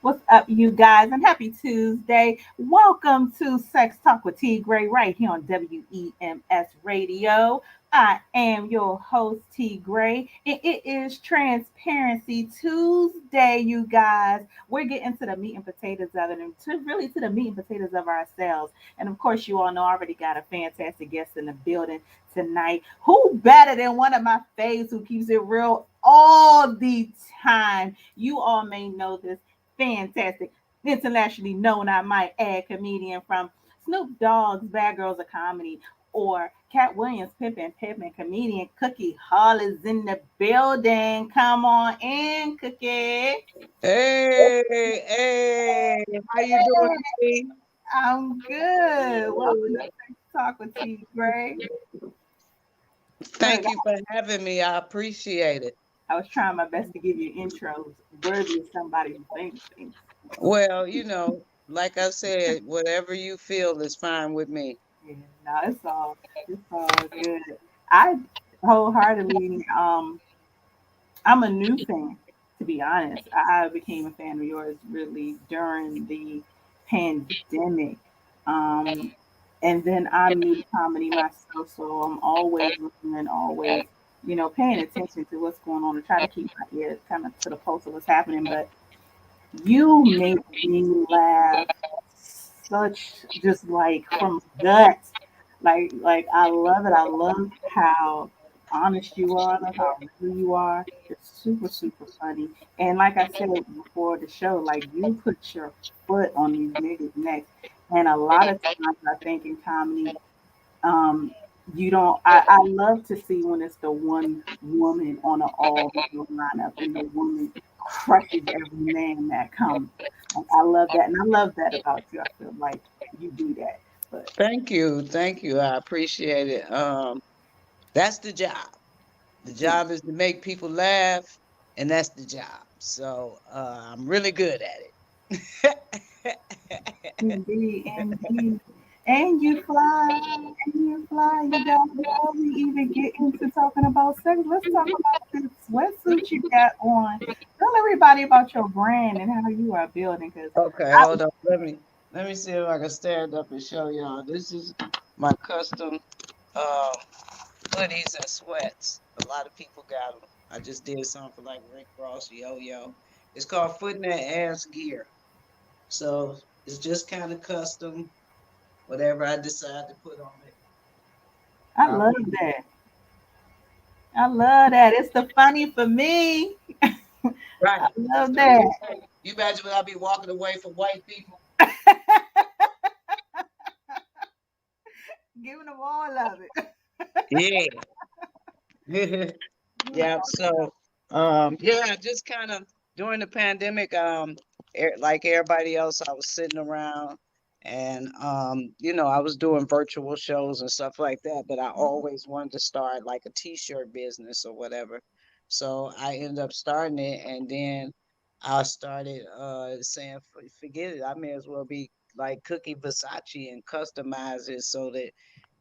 What's up, you guys? And happy Tuesday. Welcome to Sex Talk with T. Gray right here on WEMS Radio. I am your host, T. Gray, and it is Transparency Tuesday, you guys. We're getting to the meat and potatoes of it, and to the meat and potatoes of ourselves. And of course, you all know I already got a fantastic guest in the building tonight. Who better than one of my faves who keeps it real all the time? You all may know this fantastic, internationally known, I might add, comedian from Snoop Dogg's Bad Girls of Comedy, or Cat Williams, Pippin, comedian Cookie Hall is in the building. Come on in, Cookie. Hey, hey, how you doing, T? I'm good. Welcome to Sex Talk with T. Gray. Look, Thank you for having me. I appreciate it. I was trying my best to give you intros worthy of somebody who thinks things. Well, like I said, whatever you feel is fine with me. Yeah, no, it's all good. I wholeheartedly I'm a new fan, to be honest. I became a fan of yours really during the pandemic. Um, and then I'm new to comedy myself, so I'm always listening, always, paying attention to what's going on to try to keep my ear kind of to the pulse of what's happening. But you make me laugh such just like from guts. Like I love it. I love how honest you are. I love how real you are. You're super, super funny. And like I said before the show, like you put your foot on these niggas' necks. And a lot of times I think in comedy, um, you don't. I love to see when it's the one woman on an all male lineup, and the woman crushes every man that comes. Like, I love that, and I love that about you. I feel like you do that. But Thank you. I appreciate it. That's the job. The yeah, job is to make people laugh, and that's the job. So, I'm really good at it. indeed, indeed. And you fly, and you fly. You guys, before we even get into talking about sex, let's talk about this sweatsuit you got on. Tell everybody about your brand and how you are building, because Okay, I hold on. Let me see if I can stand up and show y'all. This is my custom uh hoodies and sweats. A lot of people got them. I just did something for like Rick Ross, Yo Yo. It's called Foot and Ass Gear. So it's just kind of custom. Whatever I decide to put on it, I I'll love put it. that. I love that. It's the funny for me. Right. I That's love the that. real thing. You imagine when I be walking away from white people? Giving them all of it. Yeah. You Yeah. know, So, just kind of during the pandemic, like everybody else, I was sitting around and, I was doing virtual shows and stuff like that, but I always wanted to start like a t-shirt business or whatever. So I ended up starting it, and then I started saying, Forget it. I may as well be like Cookie Versace and customize it so that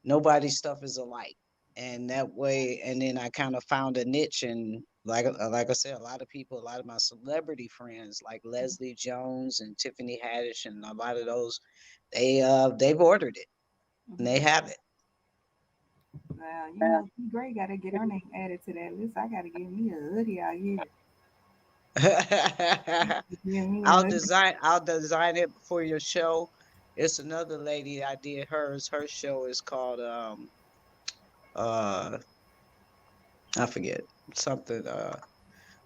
nobody's stuff is alike, and that way, and then I kind of found a niche. And like I said, a lot of people, a lot of my celebrity friends like Leslie Jones and Tiffany Haddish and a lot of those, they've ordered it and they mhm. have it. Well, T Gray got to get her name added to that list. I got to get me a hoodie out here. Give me a hoodie. I'll design it for your show. It's another lady I did hers. Her show is called uh I forget, something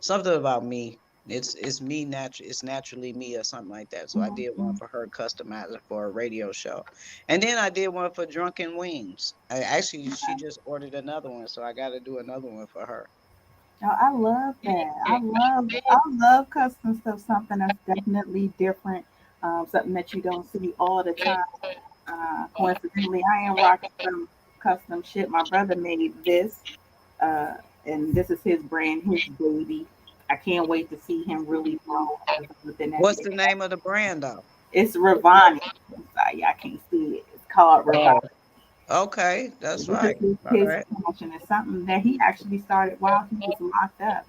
something about me. It's me natural. It's naturally me or something like that. So I did one Mhm. for her, customizer for a radio show, and then I did one for Drunken Wings. Actually, she just ordered another one, so I got to do another one for her. Oh, I love that. I love custom stuff. Something that's definitely different. Something that you don't see all the time. Coincidentally, I am rocking some custom shit. My brother made this, uh, and this is his brand, his baby. I can't wait to see him really grow within that What's space. the name of the brand though? It's Ravani. I'm sorry, I can't see it. It's called Ravani. Oh, okay, that's This is right. All his right. passion. It's something that he actually started while he was locked up.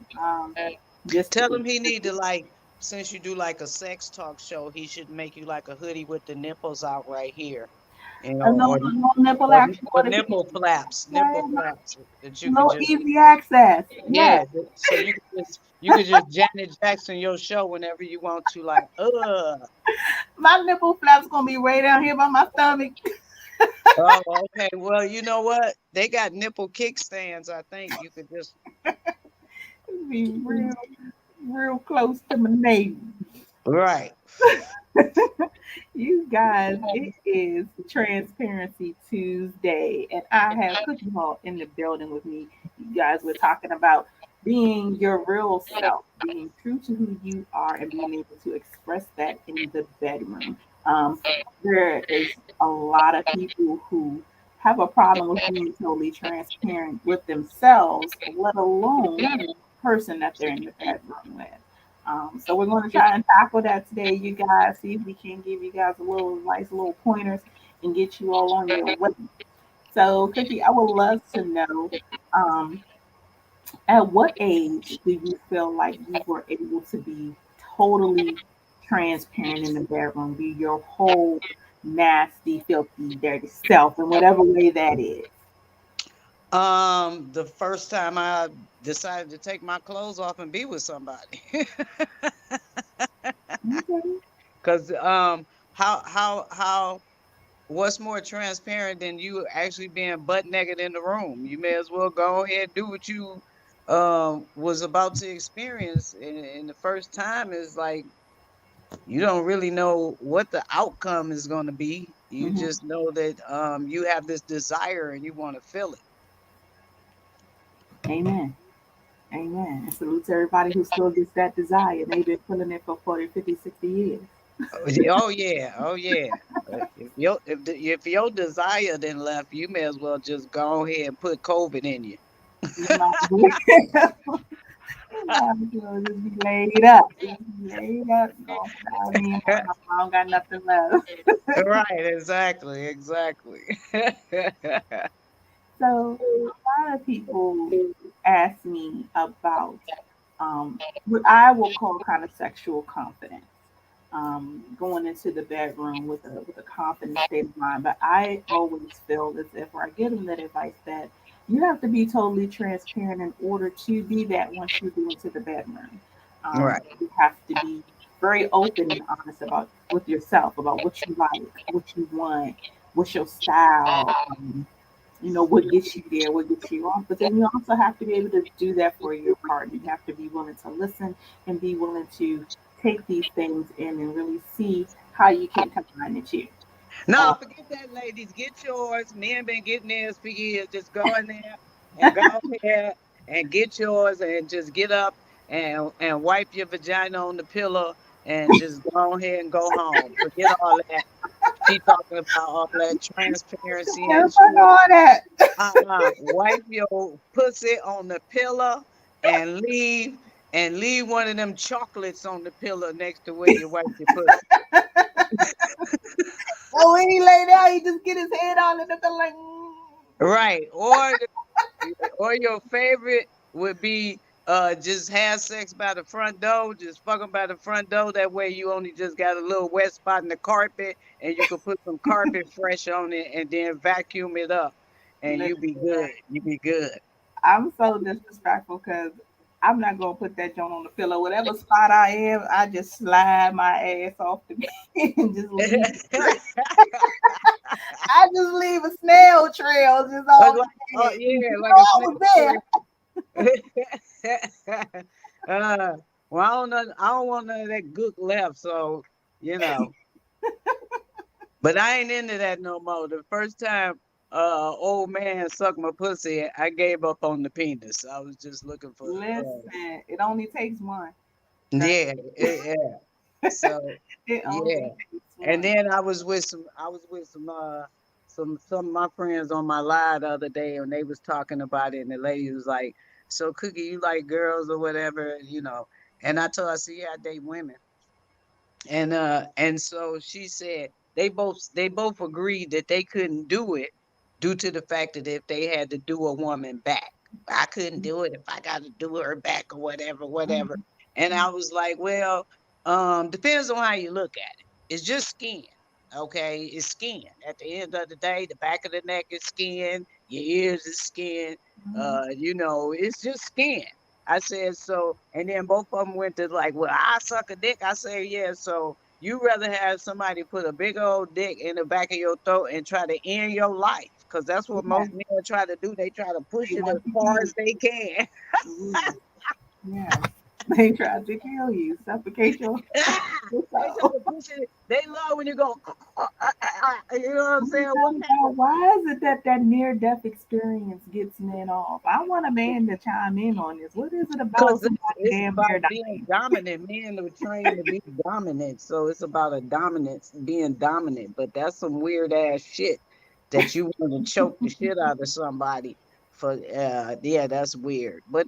Just Tell him he need to like since you do like a sex talk show, he should make you like a hoodie with the nipples out right here, you A know, no, no nipple action notification. nipple Okay, flaps that you could no just, easy access. yeah, Yes, so you could just Janet Jackson your show whenever you want to, like, my nipple flap's gonna be way down here by my stomach. oh, okay, well, you know what? They got nipple kickstands. I think you could just, It'll be real close to my navel. right. You guys, it is Transparency Tuesday, and I have Cookie Hall in the building with me. You guys, we're talking about being your real self, being true to who you are, and being able to express that in the bedroom. Um, there is a lot of people who have a problem with being totally transparent with themselves, let alone the person that they're in the bedroom with. So we're going to try and tackle that today, you guys. See if we can give you guys a little nice little pointers and get you all on your way. So, Cookie, I would love to know, um, at what age do you feel like you were able to be totally transparent in the bedroom, be your whole nasty, filthy, dirty self in whatever way that is? The first time I decided to take my clothes off and be with somebody. Okay. Cause how what's more transparent than you actually being butt naked in the room? You may as well go ahead and do what you was about to experience. And the first time is like you don't really know what the outcome is going to be. You Hmm. just know that you have this desire and you want to feel it. Amen. Amen. And salute to everybody who still gets that desire. They've been feeling it for 40, 50, 60 years. Oh yeah, oh yeah. If your desire then left, you may as well just go ahead and put COVID in you. You might as well, you might as well just be laid up. Just be laid up. Don't cry me anymore. I don't got nothing left. Right, exactly, exactly. So a lot of people ask me about what I will call kind of sexual confidence. Going into the bedroom with a confident state of mind. But I always feel as if, or I give them that advice that you have to be totally transparent in order to be that once you go into the bedroom. Right. You have to be very open and honest about with yourself about what you like, what you want, what's your style. What gets you there, what gets you off. But then you also have to be able to do that for your partner. You have to be willing to listen and be willing to take these things in and really see how you can combine the two. No, Uh, forget that, ladies. Get yours. Men been getting theirs for years. Just go in there and go ahead and get yours and just get up and wipe your vagina on the pillow and just go ahead and go home. Forget all that. She talking about all that transparency and fuck shit. all that. Wipe your pussy on the pillow and leave one of them chocolates on the pillow next to where you wipe your pussy. Oh, when he lay down, he just get his head on it and they're like, Right. Or your favorite would be just have sex by the front door, just fuck them by the front door. That way you only just got a little wet spot in the carpet and you can put some carpet fresh on it and then vacuum it up and you be listen, good. You be good. I'm so disrespectful because I'm not gonna put that joint on the pillow. Whatever spot I am, I just slide my ass off the bed and just leave. I just leave a snail trail just Look off like, the oh bed. You yeah, like know a I was there. snake trail. Well, I don't want none of that gook left, so you know. But I ain't into that no more. The first time old man sucked my pussy, I gave up on the penis. I was just looking for Listen, it only takes one. Okay? yeah, yeah. So It only yeah. takes And one. then I was with some of my friends on my live the other day and they was talking about it and the lady was like, so Cookie, you like girls or whatever, you know. And I told her, I said, yeah, I date women. And so she said they both agreed that they couldn't do it due to the fact that if they had to do a woman back. I couldn't do it if I got to do her back or whatever, whatever. Mhm. And I was like, well, Depends on how you look at it. It's just skin. Okay, it's skin. At the end of the day, the back of the neck is skin, your ears is skin. Mhm. It's just skin. I said so, and then both of them went to like, well, I suck a dick. I say, yeah. So you rather have somebody put a big old dick in the back of your throat and try to end your life, because that's what Yeah, most men try to do. They try to push they it as want to far kill as they can. you. Yeah, they tried to kill you, suffocate your They try soul. to push it. They love when you go, you know what I'm I saying? What don't kind know. Why is it that that near-death experience gets men off? I want a man to chime in on this. What is it about Because somebody it's damn near about being dying? dominant. Men are trained to be dominant. So it's about a dominance, being dominant. But that's some weird ass shit that you want to choke the shit out of somebody for. Yeah, that's weird. But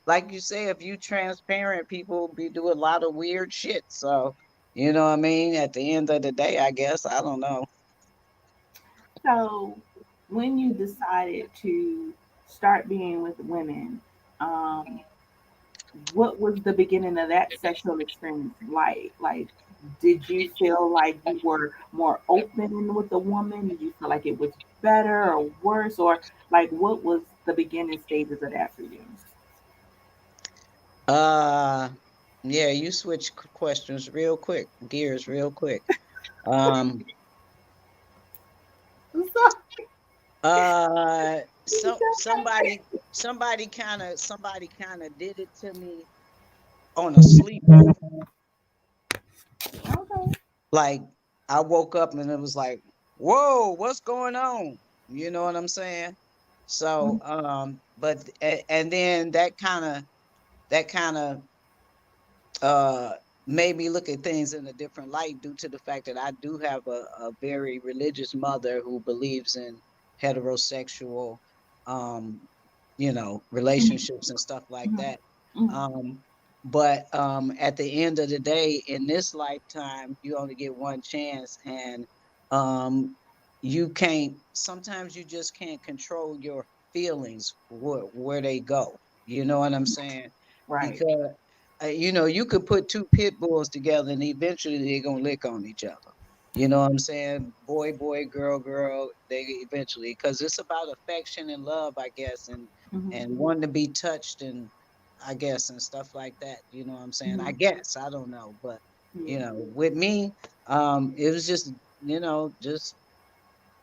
like you say, if you transparent, people be do a lot of weird shit. So, you know what I mean? At the end of the day, I guess, I don't know. So, when you decided to start being with women, um, what was the beginning of that sexual experience like? Like, did you feel like you were more open with the woman? Did you feel like it was better or worse? Or, like, what was the beginning stages of that for you? Uh, yeah, you switch questions real quick, gears real quick. Um, So, so somebody kind of did it to me on a sleeper. okay. Like I woke up and it was like, whoa, what's going on? You know what I'm saying? So, and then that kind of uh made me look at things in a different light due to the fact that I do have a very religious mother who believes in heterosexual Mhm, relationships and stuff like mhm, that. mhm, Um but at the end of the day, in this lifetime, you only get one chance, and um you can't sometimes you just can't control your feelings where they go. You know what I'm saying? right. Because you could put two pit bulls together and eventually they're gonna lick on each other. You know what I'm saying? Boy, boy, girl, girl. They eventually, because it's about affection and love, I guess, and Mhm, and wanting to be touched, and I guess, and stuff like that. You know what I'm saying? I mhm, guess I don't know, but yeah. with me, it was just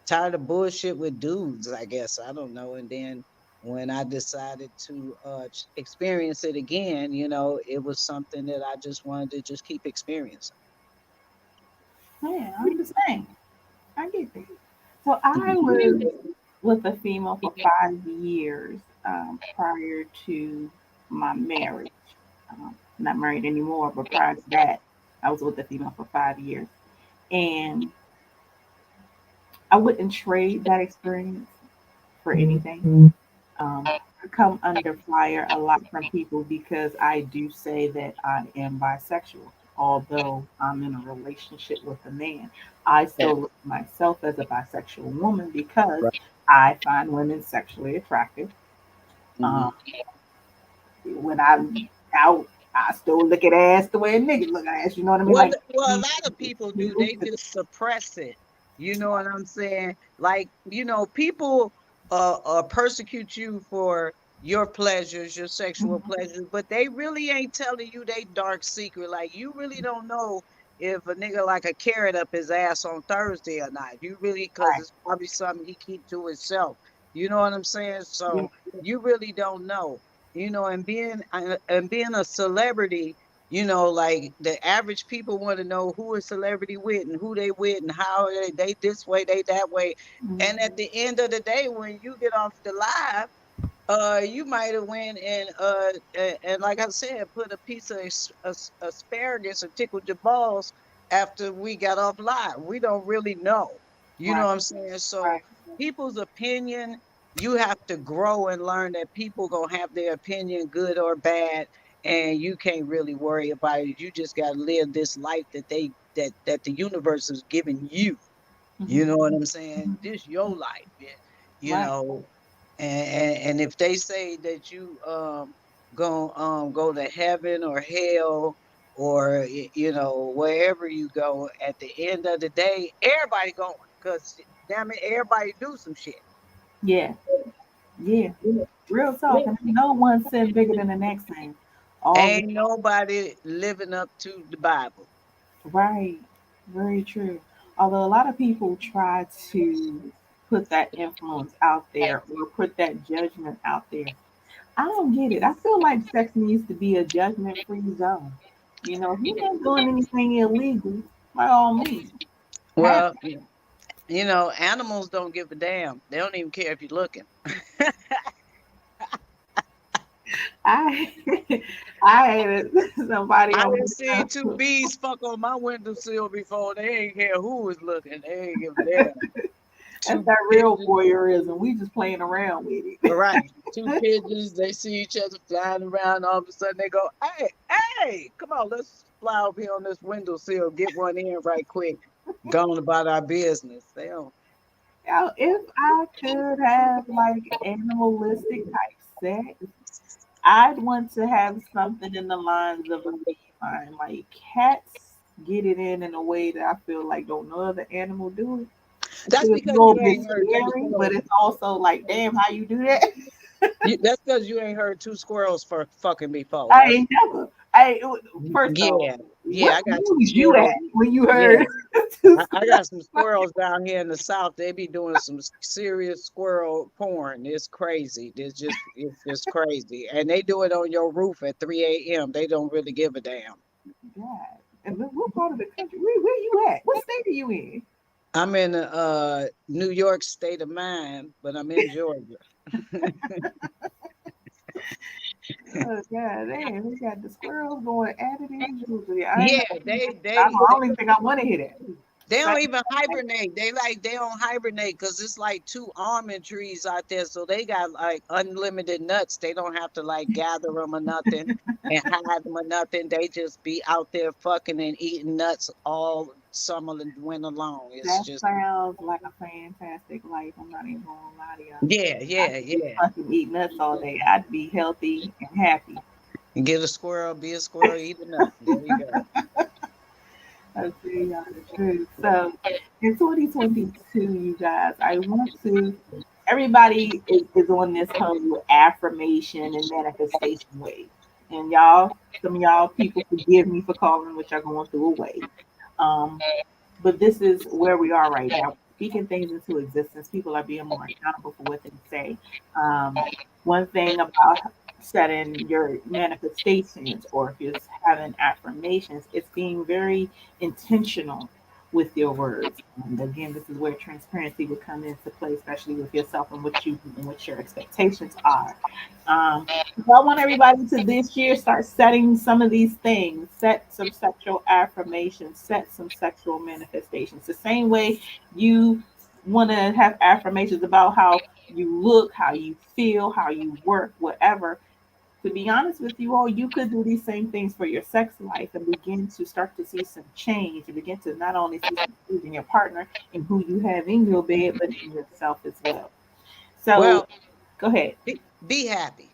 tired of bullshit with dudes, I guess. I don't know. And then when I decided to experience it again, it was something that I just wanted to just keep experiencing. Yeah, I'm the same. I get that. So I was Mhm. with a female for 5 years prior to my marriage. Not married anymore, but prior to that, I was with a female for 5 years. And I wouldn't trade that experience for anything. I come under fire a lot from people because I do say that I am bisexual. Although I'm in a relationship with a man, I Yeah. still look at myself as a bisexual woman because Right. I find women sexually attractive. Um, Hmm. when I'm out, I still look at ass the way a nigga look at ass. You know what I mean? Well, Like, a lot of people do. They just suppress it. You know what I'm saying? Like, people persecute you for your pleasures, your sexual Mhm. pleasures, but they really ain't telling you they dark secret. Like, you really don't know if a nigga like a carrot up his ass on Thursday or not. You really, because Right. it's probably something he keep to himself. You know what I'm saying? Yeah. So you really don't know. And being a celebrity, like the average people want to know who a celebrity with and who they with and how they this way, they that way. Mhm. And at the end of the day, when you get off the live, you might have went and like I said, put a piece of asparagus or tickled your balls after we got off live. We don't really know. You know Right. what I'm saying? So Right. people's opinion, you have to grow and learn that people gonna have their opinion, good or bad, and you can't really worry about it. You just gotta live this life that the universe is giving you. You Mhm. know what I'm saying? Mhm. This your life, man. You Right. know, and if they say that you go to heaven or hell, or wherever you go, at the end of the day, everybody going, because damn it, everybody do some shit. Yeah, yeah. Real talk. And no one sin bigger than the next sin. All Ain't nobody living up to the Bible. right. Very true. Although a lot of people try to put that influence out there or put that judgment out there. I don't get it. I feel like sex needs to be a judgment free zone. If you're not doing anything illegal, by all means, have Well, animals don't give a damn. They don't even care if you're looking. I I hated somebody I on done seen two bees fuck on my windowsill before. They ain't care who was looking. They ain't give a damn. that's Two that real pigeons, voyeurism. We just playing around with it. right? Two pigeons. They see each other flying around. All of a sudden, they go, "Hey, hey, come on, let's fly over here on this windowsill. Get one in right quick. Going about our business." They don't. Now, if I could have like animalistic type sex, I'd want to have something in the lines of a feline. Like cats get it in a way that I feel like don't no other animal do it. That's It's a because little you bit ain't heard two scary, but squirrels. it's also like, damn, how you do that? That's because you ain't heard two squirrels for fucking before. I That's ain't never. I First off, yeah, yeah. what I got mood some was you at squirrels. when you Yeah, heard two I got some squirrels down here in the south. They be doing some serious squirrel porn. It's crazy. It's just crazy, and they do it on your roof at 3 a.m. They don't really give a damn. God? And what part of the country? Where you at? What state are you in? I'm in New York state of mind, but I'm in Georgia. Oh God, damn, we got the squirrels going at it in Georgia. I ain't Yeah, never seen they that. they I don't even think I want to hear that. They Same. don't even hibernate. They don't hibernate because it's like two almond trees out there, so they got like unlimited nuts. They don't have to like gather them or nothing and hide them or nothing. They just be out there fucking and eating nuts all summer and winter long. It's That just sounds like a fantastic life. I'm not even gonna lie to y'all. yeah, I yeah, could just yeah. fucking eat nuts all day. I'd be healthy and happy. And get a squirrel, be a squirrel, eat a nut. There you go. I'll tell y'all the truth. So in 2022, you guys, I want to. Everybody is on this whole affirmation and manifestation wave, and y'all, some of y'all people forgive me for calling what y'all going through a wave. Um, but this is where we are right now. Speaking things into existence, people are being more accountable for what they say. Um, One thing about setting your manifestations, or if you're having affirmations, it's being very intentional with your words. And again, this is where transparency would come into play, especially with yourself and what you and what your expectations are. Um, so I want everybody to this year start setting some of these things, set some sexual affirmations, set some sexual manifestations. The same way you want to have affirmations about how you look, how you feel, how you work, whatever. To be honest with you all, you could do these same things for your sex life and begin to start to see some change and begin to not only see some change in your partner and who you have in your bed, but in yourself as well. So Well, go ahead. be happy.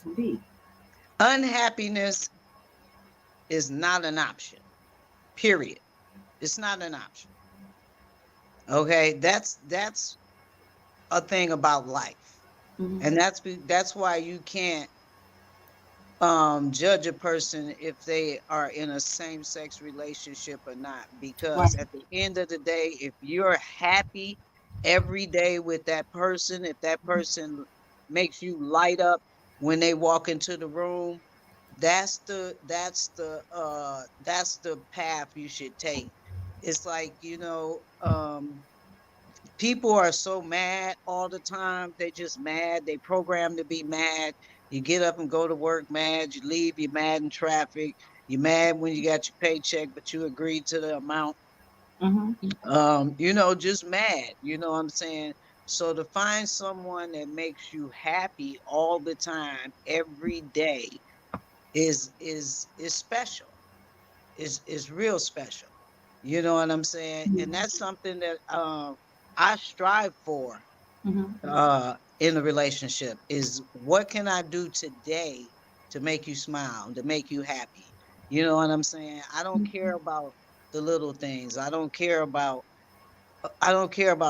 Indeed. Unhappiness is not an option. Period. It's not an option. Okay, that's a thing about life, Mhm. and that's why you can't judge a person if they are in a same sex relationship or not, Right. because at the end of the day, if you're happy every day with that person, if that person makes you light up when they walk into the room, that's the path you should take. It's like, people are so mad all the time. They just mad. They programmed to be mad. You get up and go to work mad. You leave, you're mad in traffic. You're mad when you got your paycheck, but you agreed to the amount. Hmm. Just mad. You know what I'm saying? So to find someone that makes you happy all the time, every day, is special. Is real special. You know what I'm saying? And that's something that I strive for Hmm. in a relationship, is what can I do today to make you smile, to make you happy. You know what I'm saying? I don't care about the little things. I don't care about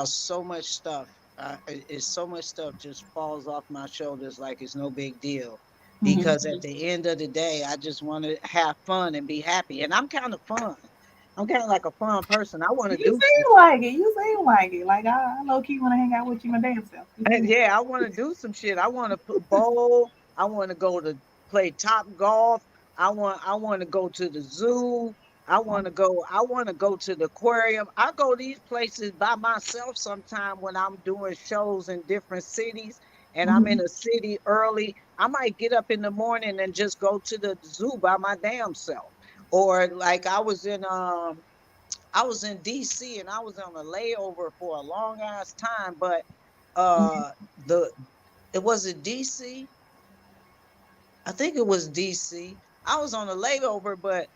so much stuff. It's so much stuff just falls off my shoulders like it's no big deal. Mm-hmm. Because at the end of the day, I just want to have fun and be happy. And I'm kind of fun. I'm kind of like a fun person. I want to You do some seem like it. You seem like it. Like I low key want to hang out with you my damn self. You seem Yeah, I want to do some shit. I want to bowl. I want to go to play top golf. I want to go to the zoo. I want to go to the aquarium. I go these places by myself sometime when I'm doing shows in different cities and I'm in mm-hmm. a city early. I might get up in the morning and just go to the zoo by my damn self. Or like I was in DC and I was on a layover for a long ass time, but the it was it DC. I think it was DC. I was on a layover, but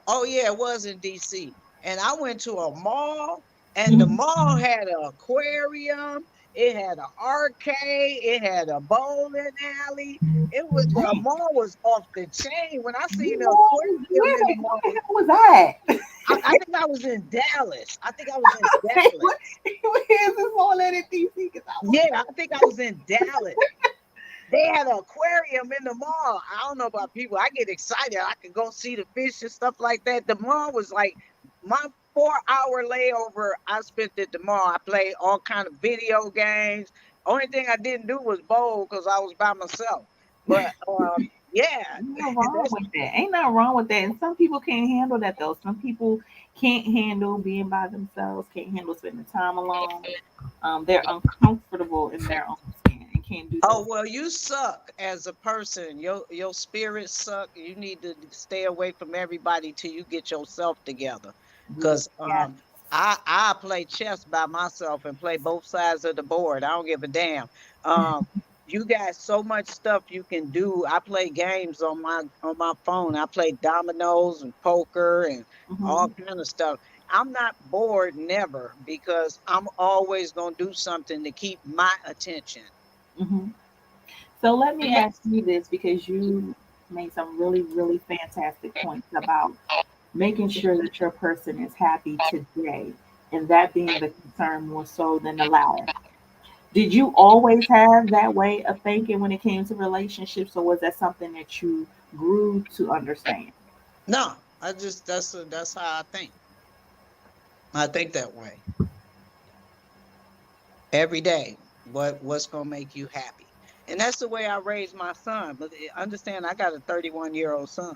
oh yeah, it was in DC. And I went to a mall, and the Mm-hmm. mall had an aquarium. It had an arcade. It had a bowling alley. It was the Dang. mall was off the chain. When I seen You the know, aquarium where in the what the mall, hell was that? I think I was in Dallas. I think I was in What, Dallas. where is this all at in DC? Because I want Yeah, I think I was in Dallas. They had an aquarium in the mall. I don't know about people. I get excited. I can go see the fish and stuff like that. The mall was like my 4 hour layover. I spent at the mall. I played all kind of video games. Only thing I didn't do was bowl because I was by myself. But yeah, ain't nothing wrong that's with that. Ain't nothing wrong with that. And some people can't handle that though. Some people can't handle being by themselves, can't handle spending time alone. They're uncomfortable in their own skin and can't do those. oh well, you suck as a person. Your spirit suck. You need to stay away from everybody till you get yourself together. Cause Yeah. I play chess by myself and play both sides of the board. I don't give a damn. You got so much stuff you can do. I play games on my phone. I play dominoes and poker and all Mm-hmm. kind of stuff. I'm not bored never because I'm always gonna do something to keep my attention. Mm-hmm. So let me ask you this because you made some really, really fantastic points about making sure that your person is happy today, and that being the concern more so than the latter. Did you always have that way of thinking when it came to relationships, or was that something that you grew to understand? No, I just that's how I think. I think that way every day. What's gonna make you happy? And that's the way I raised my son. But understand, I got a 31-year-old son,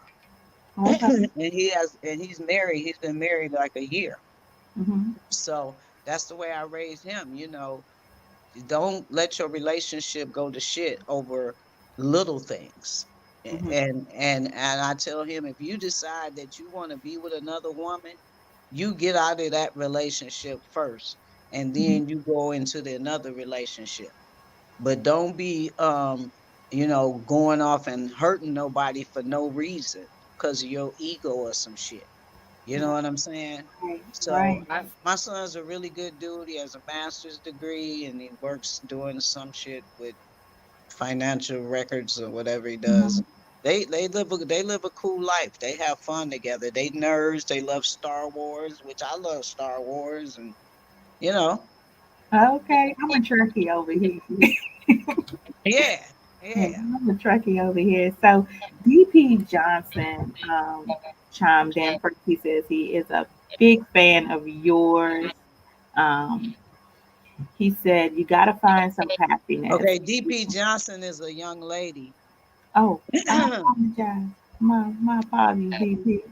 Okay. and he's married. He's been married like a year. Hmm. So that's the way I raised him. You know, don't let your relationship go to shit over little things. Hmm. And I tell him, if you decide that you want to be with another woman, you get out of that relationship first, and Hmm. then you go into the another relationship. But don't be going off and hurting nobody for no reason because of your ego or some shit. You know what I'm saying? Right. So Right. my son's a really good dude. He has a master's degree and he works doing some shit with financial records or whatever he does. Mhm. They live a cool life. They have fun together. They nerds. They love Star Wars, which I love Star Wars, and you know, Okay, I'm a Trekkie over here. yeah, yeah. I'm a Trekkie over here. So DP Johnson chimed in first. He says he is a big fan of yours. Um, he said you got to find some happiness. Okay, DP Johnson is a young lady. Oh, I apologize. My apologies, DP.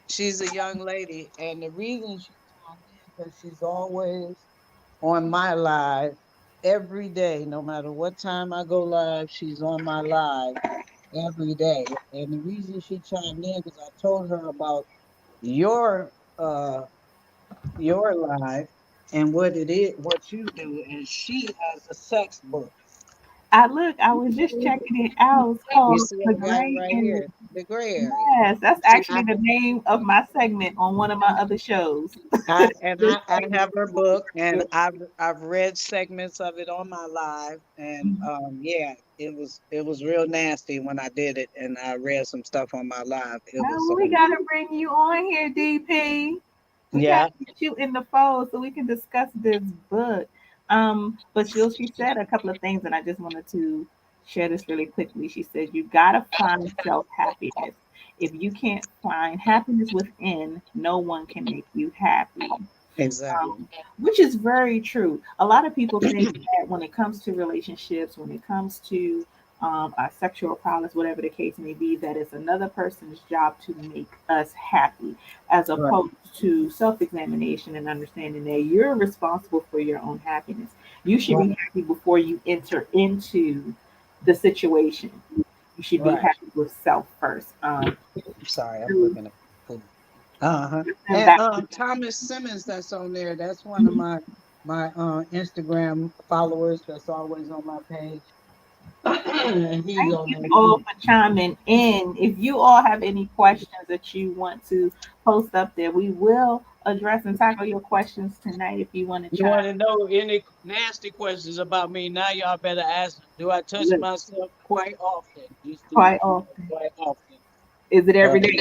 She's a young lady, and the reason she chimed in because she's always on my live every day, no matter what time I go live, she's on my live every day. And the reason she chimed in because I told her about your uh your live and what it is, what you do, and she has a sex book. I was just checking it out. It's You called see, The I got it Gray right Area. here, the gray area. Yes, that's See, I actually the name of my segment on one of my other shows. The I Gray have her book, and Area. I've read segments of it on my live, and yeah, it was real nasty when I did it, and I read some stuff on my live. It was Now we gotta bring you on here, DP. We gotta yeah, get you in the fold so we can discuss this book. But she said a couple of things, and I just wanted to share this really quickly. She said you gotta find self happiness. If you can't find happiness within, no one can make you happy. exactly. Which is very true. A lot of people think that when it comes to relationships, when it comes to sexual problems, whatever the case may be, that it's another person's job to make us happy, as Right, opposed to self examination and understanding that you're responsible for your own happiness. You should right, be happy before you enter into the situation. You should be right. happy with self first. Sorry, I'm So, looking at food. Uh-huh. and And back to Thomas Simmons, that's on there. That's one of my Instagram followers. That's always on my page. And he's thank on you there all too. for chiming in. If you all have any questions that you want to post up there, we will address and tackle your questions tonight if you want to You chime want to know any nasty questions about me? Now y'all better ask them. Do I touch in myself quite often? Just do quite often. quite often. Is it Uh, every day?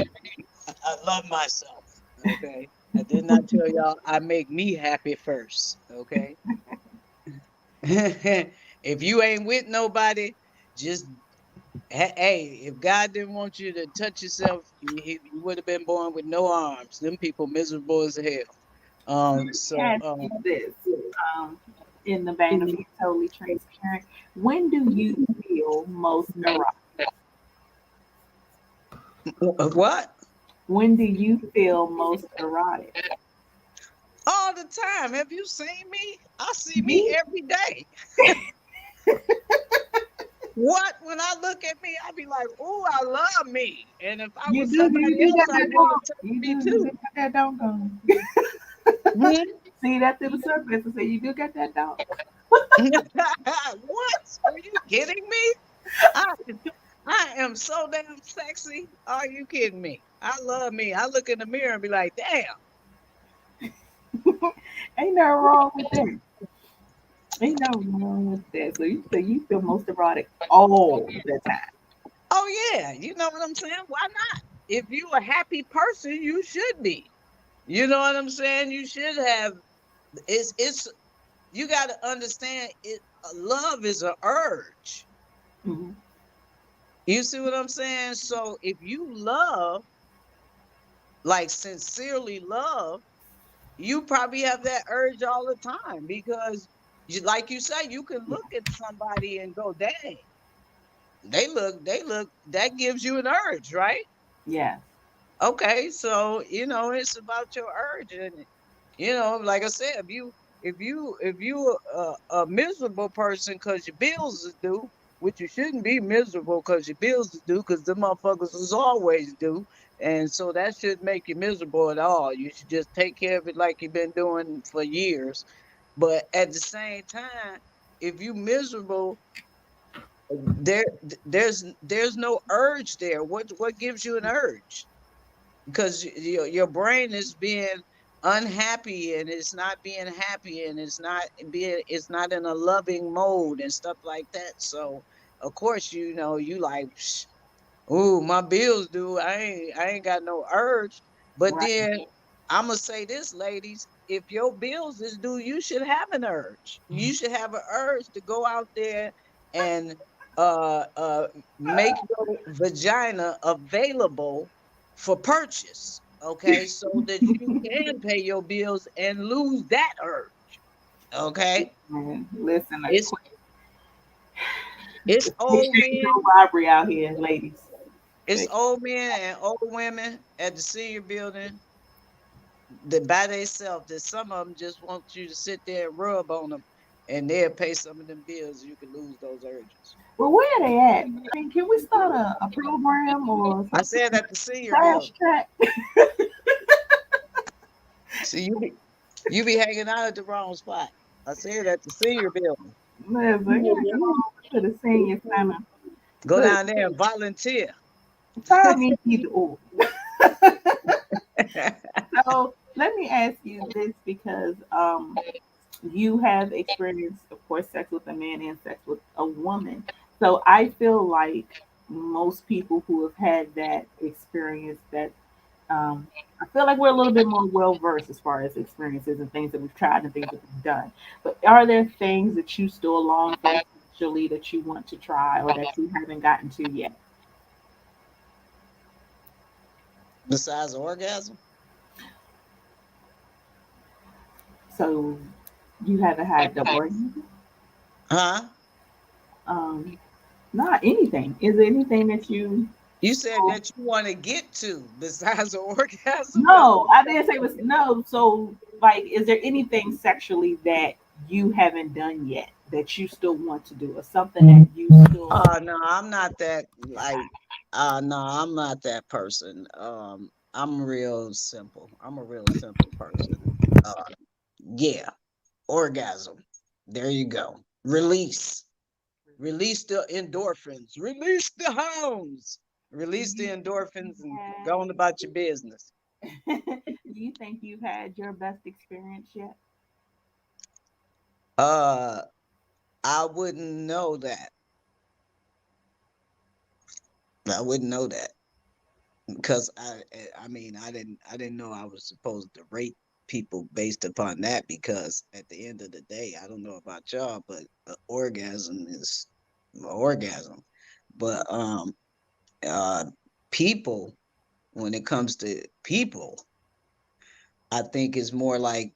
I love myself. Okay. I did not tell y'all I make me happy first. Okay. If you ain't with nobody, just hey, if God didn't want you to touch yourself, you would have been born with no arms. Them people miserable as hell. So Ask you this um, in the vein of being totally transparent. When do you feel most erotic? what? When do you feel most erotic? All the time. Have you seen me? I see me Me? every day. What? When I look at me, I be like, "Ooh, I love me." And if I was You somebody do else, got I'd that want dog. to touch You me do too. got that dog on. Hmm? See that through the surface and say you do got that dog. What? Are you kidding me? I I am so damn sexy. Are you kidding me? I love me. I look in the mirror and be like, "Damn." Ain't nothing wrong with that. Ain't nothing wrong with that. So you feel most erotic all the time. Oh yeah, you know what I'm saying? Why not? If you a happy person, you should be. You know what I'm saying? You should have. It's you got to understand it. Love is a urge. Mhm. You see what I'm saying? So if you love, like sincerely love, you probably have that urge all the time because, like you say, you can look at somebody and go, "Dang, they look." That gives you an urge, right? Yes. Okay, so it's about your urge, and like I said, if you a miserable person because your bills is due, which you shouldn't be miserable because your bills is due, because the motherfuckers is always due, and so that shouldn't make you miserable at all. You should just take care of it like you've been doing for years. But at the same time, if you miserable, there there's no urge there. What gives you an urge? Because your brain is being unhappy, and it's not being happy, and it's not in a loving mode and stuff like that. So of course, you like, "Ooh, my bills due. I ain't got no urge." But Right. then I'm gonna say this, ladies: if your bills is due, you should have an urge. You should have an urge to go out there and uh uh make your vagina available for purchase. Okay, so that you can pay your bills and lose that urge. Okay, Man, listen, it's it's old ain't men no robbery out here, ladies. it's Okay. old men and old women at the senior building that by themselves, that some of them just want you to sit there and rub on them, and they'll pay some of them bills. You can lose those urges. Well, where are they at? I mean, can we start a program or I something? said at the senior Fast building. track. See, you be hanging out at the wrong spot. I said at the senior building. Listen, I gotta go to the senior center. Go Look, down there and volunteer. find me either or. So let me ask you this because you have experienced, of course, sex with a man and sex with a woman. So I feel like most people who have had that experience, that I feel like we're a little bit more well versed as far as experiences and things that we've tried and things that we've done. But are there things that you still long for sexually that you want to try or that you haven't gotten to yet? Besides orgasm? So you haven't had the orgasm? Huh? Um, Not anything. Is there anything that you? You said that you want to get to besides orgasm? That's No, I didn't say it was no. So, like, is there anything sexually that you haven't done yet that you still want to do, or something that you still? no, I'm not that like no, I'm not that person. I'm real simple. I'm a real simple person. Uh yeah, orgasm. There you go. Release. Release the endorphins. Release the hounds. Do Release the you think endorphins you've and go had? on about your business. Do you think you've had your best experience yet? Uh I wouldn't know that. I wouldn't know that. Because I mean I didn't know I was supposed to rate people based upon that, because at the end of the day, I don't know about y'all, but orgasm is an orgasm. But uh people, when it comes to people, I think it's more like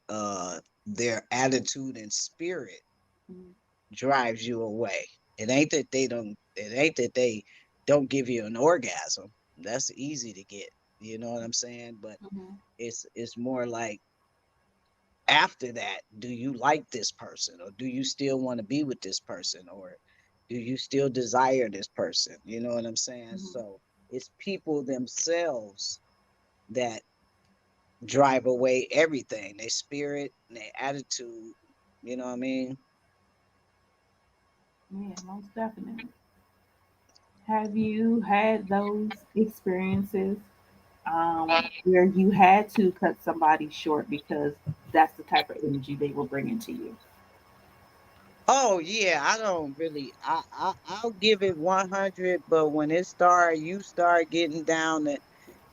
their attitude and spirit Mhm, drives you away. It ain't that they don't give you an orgasm. That's easy to get. You know what I'm saying? But mhm, it's more like, after that, do you like this person, or do you still want to be with this person, or do you still desire this person? You know what I'm saying? mhm. So it's people themselves that drive away everything, their spirit and their attitude. You know what I mean? Yeah, most definitely. Have you had those experiences where you had to cut somebody short because that's the type of energy they were bringing to you? Oh yeah, I don't really. I'll give it 100, but when you start getting down to,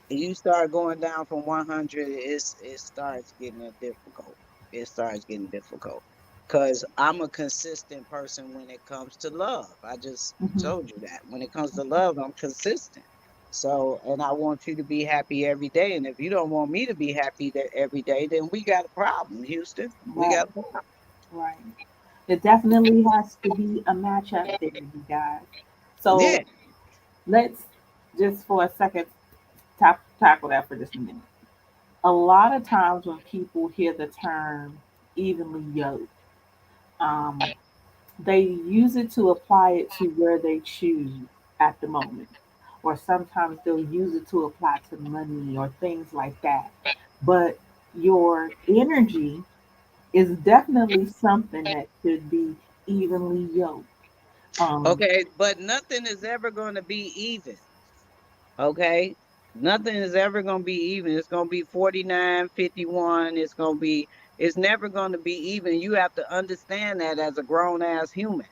you start going down from 100, it starts getting difficult. It starts getting difficult because I'm a consistent person when it comes to love. I just Hmm. told you that when it comes to love, I'm consistent. So, and I want you to be happy every day. And if you don't want me to be happy every day, then we got a problem, Houston. We Right, got a problem. right. There definitely has to be a match up there, you guys. Yeah. So let's just for a second tackle that for just a minute. A lot of times when people hear the term evenly yoked, um, they use it to apply it to where they choose at the moment. Or sometimes they'll use it to apply to money or things like that. But your energy is definitely something that should be evenly yoked. Um, Okay, but nothing is ever going to be even. Okay? Nothing is ever going to be even. It's going to be 49-51. It's never going to be even. You have to understand that as a grown ass human.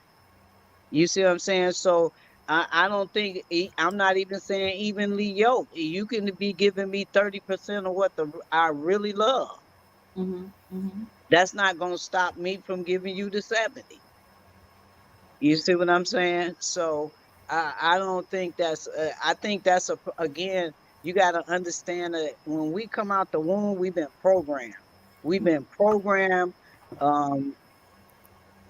You see what I'm saying? So I don't think, I'm not even saying evenly yoked. You can be giving me 30% of what I really love. mhm, mhm. That's not going to stop me from giving you the 70. You see what I'm saying? So I don't think I think that's again, you got to understand that when we come out the womb, we've been programmed. We've been programmed um,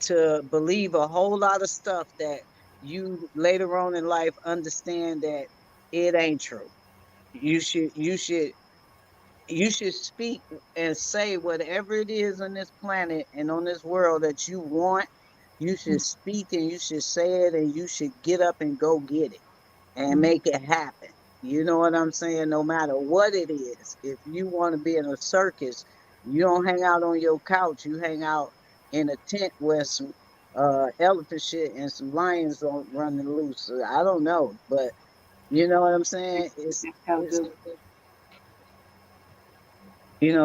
to believe a whole lot of stuff that you later on in life understand that it ain't true. You should speak and say whatever it is on this planet and on this world that you want. You should speak and you should say it, and you should get up and go get it and Mhm. make it happen. You know what I'm saying? No matter what it is. If you want to be in a circus, you don't hang out on your couch. You hang out in a tent elephant shit and some lions on running loose. So I don't know, but you know what I'm saying? I'll It's do.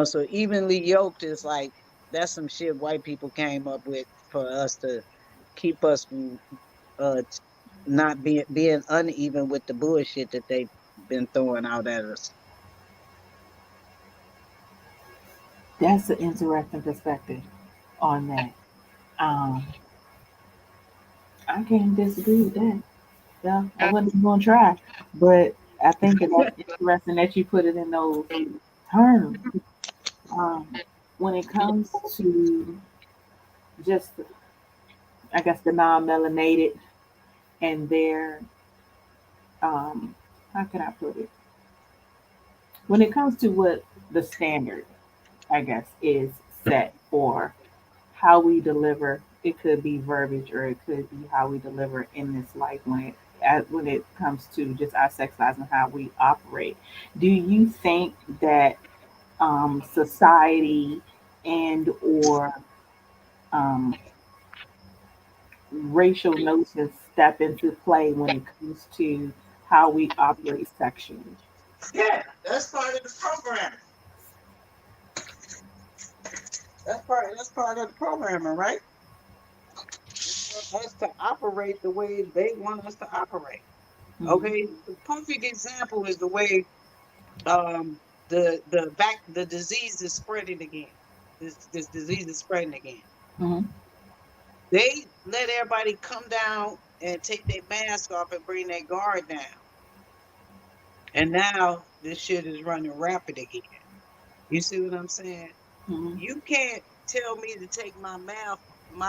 so evenly yoked is like that's some shit white people came up with for us to keep us from not being uneven with the bullshit that they've been throwing out at us. That's an interesting perspective on that. Um, I can't disagree with that. Yeah, I wasn't even gonna try, but I think that that's interesting that you put it in those terms. Um, when it comes to just, I guess, the non-melanated and their, how can I put it? When it comes to what the standard, I guess, is set for how we deliver. It could be verbiage, or it could be how we deliver in this life when it comes to just our sex lives and how we operate. Do you think that society and or um, racial notions step into play when it comes to how we operate sexually? Yeah, that's part of the program. That's part of the programming, right? Want us to operate the way they want us to operate. Hmm. Okay, the perfect example is the way the disease is spreading again. This disease is spreading again. Hmm. They let everybody come down and take their mask off and bring their guard down. And now this shit is running rapid again. You see what I'm saying? Hmm. You can't tell me to take my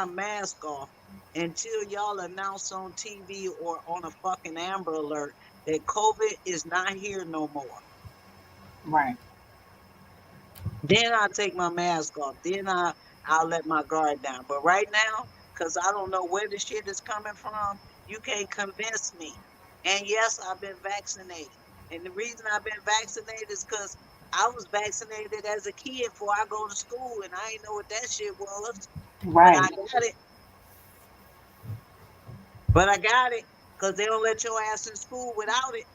mask off until y'all announce on TV or on a fucking Amber Alert that COVID is not here no more. Right. Then I'll take my mask off. Then I'll let my guard down. But right now, because I don't know where the shit is coming from, you can't convince me. And yes, I've been vaccinated. And the reason I've been vaccinated is because I was vaccinated as a kid before I go to school, and I didn't know what that shit was. But I Right. got it. But I got it because they don't let your ass in school without it.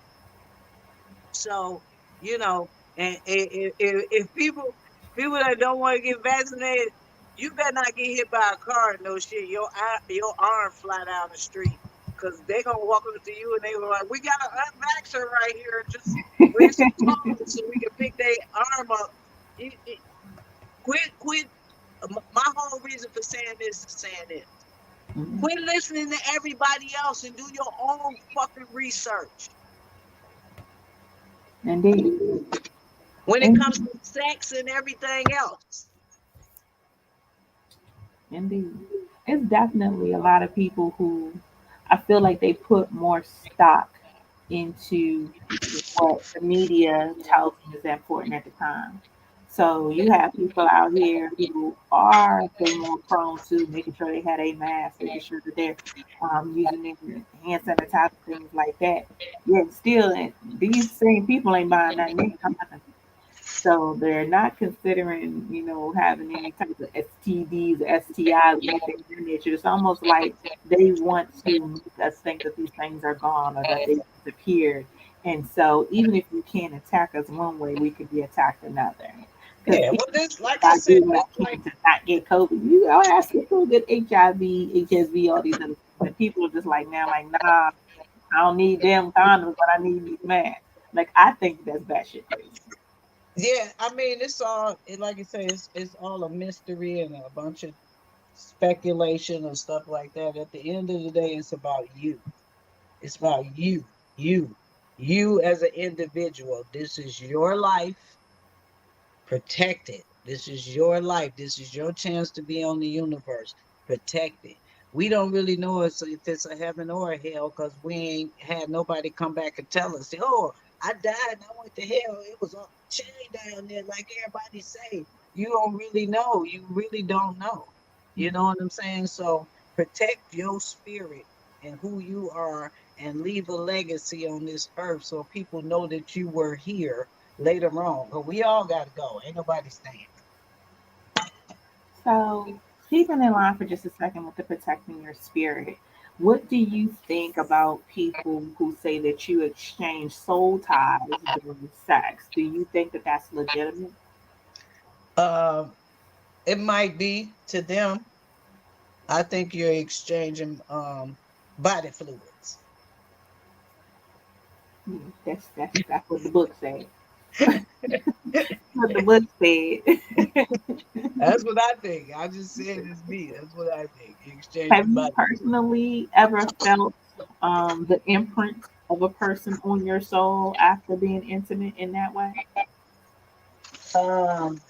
So, you know, and if people that don't want to get vaccinated, you better not get hit by a car and no shit. Your arm fly down the street because they gonna walk up to you and they were like, "We got an unvaxxer right here. Just bring some clothes so we can pick their arm up." Quit. My whole reason for saying this is saying this. Mhm. Quit listening to everybody else and do your own fucking research. Indeed. When it comes Indeed. to sex and everything else. Indeed. It's definitely a lot of people who I feel like they put more stock into what the media tells them is important at the time. So you have people out here who are feeling more prone to making sure they had a mask, making sure that they're using their hand sanitizer, things like that. Yet still, these same people ain't buying nothing. They ain't nothing. So they're not considering, having any type of STDs, STIs, anything of that nature. It's almost like they want to make us think that these things are gone or that they disappeared. And so even if you can't attack us one way, we could be attacked another. Because Yeah, even well, this, if like I I said, do what this I like, can to not get COVID, I ask people to get HIV, HSV, all these other things. And people are just like, now, like, nah, I don't need them condoms, but I need these masks. Like, I think that's batshit crazy. yeah, I mean, it's all, like you say, it's all a mystery and a bunch of speculation and stuff like that. At the end of the day, it's about you. It's about you, you as an individual. This is your life. Protect it. This is your life. This is your chance to be on the universe. Protect it. We don't really know if it's a heaven or a hell because we ain't had nobody come back and tell us, oh, I died and I went to hell. It was all chilly down there, like everybody say. You don't really know. You really don't know. You know what I'm saying? So protect your spirit and who you are and leave a legacy on this earth so people know that you were here later on. But we all got to go. Ain't nobody staying. So Keeping in line for just a second with the protecting your spirit, what do you think about people who say that you exchange soul ties during sex? Do you think that that's legitimate? Um, it might be to them. I think you're exchanging body fluids. That's what the book said. What the book said. That's what I think. I just said it's me. That's what I think. You're Have exchanging you body fluids. personally ever felt the imprint of a person on your soul after being intimate in that way? Um,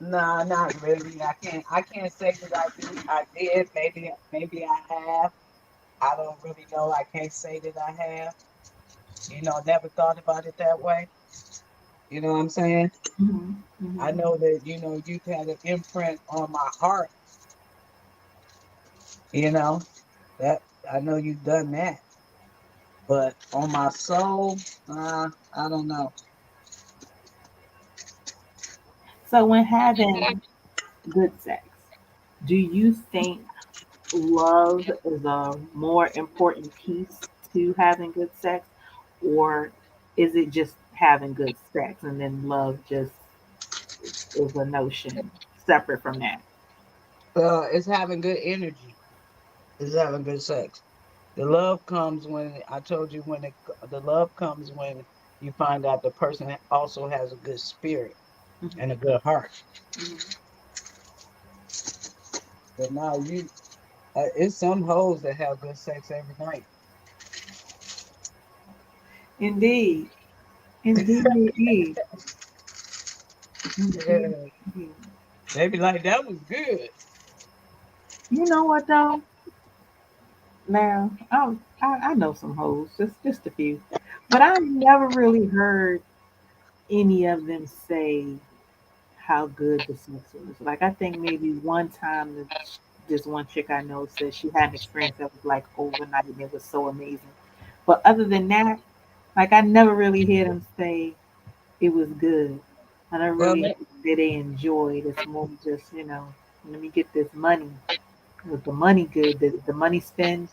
nah, not really. I can't say that I do. I did. Maybe I have. I don't really know. I can't say that I have. Never thought about it that way. You know what I'm saying? Hmm. I Hmm. know that, you've had an imprint on my heart, you know, that I know you've done that. But on my soul, I don't know. So, when having good sex, do you think love is a more important piece to having good sex, or is it just having good sex and then love just is a notion separate from that? It's having good energy. It's having good sex. The love comes when I told you the love comes when you find out the person also has a good spirit Hmm. and a good heart. Hmm. But now it's some hoes that have good sex every night. Indeed, indeed, indeed, indeed, Yeah, indeed. they be like, that was good. You know what though? Now I know some hoes, just a few, but I never really heard any of them say how good the sex was. Like I think maybe one time this one chick I know said she had an experience that was like overnight and it was so amazing. But other than that, like I never really hear them say it was good. I don't Well, really say they enjoyed. It's more just let me get this money. Was the money good? Did the money spend?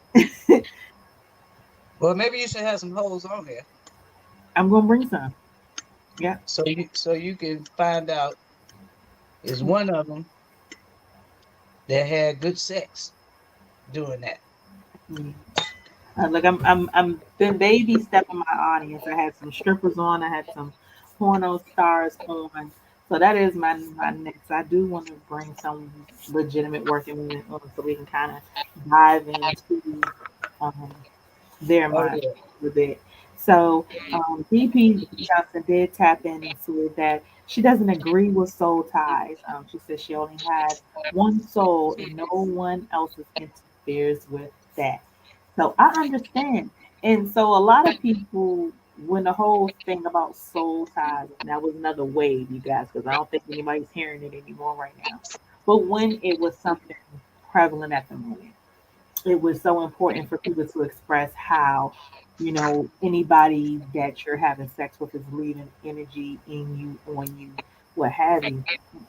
maybe you should have some hoes on there I'm gonna bring some. Yeah. so you can find out is one of them that had good sex doing that. Mm. Like I'm been baby stepping my audience. I had some strippers on. I had some porno stars on. So that is my next. I do want to bring some legitimate working women on so we can kind of dive into um, their Oh mind yeah. a bit. So DP Johnson did tap in and said that she doesn't agree with soul ties. She says she only has one soul and no one else's interferes with that. So I understand. And so a lot of people, when the whole thing about soul ties, and that was another wave, you guys, because I don't think anybody's hearing it anymore right now. But when it was something prevalent at the moment, it was so important for people to express how, anybody that you're having sex with is leaving energy in you, on you, what have you.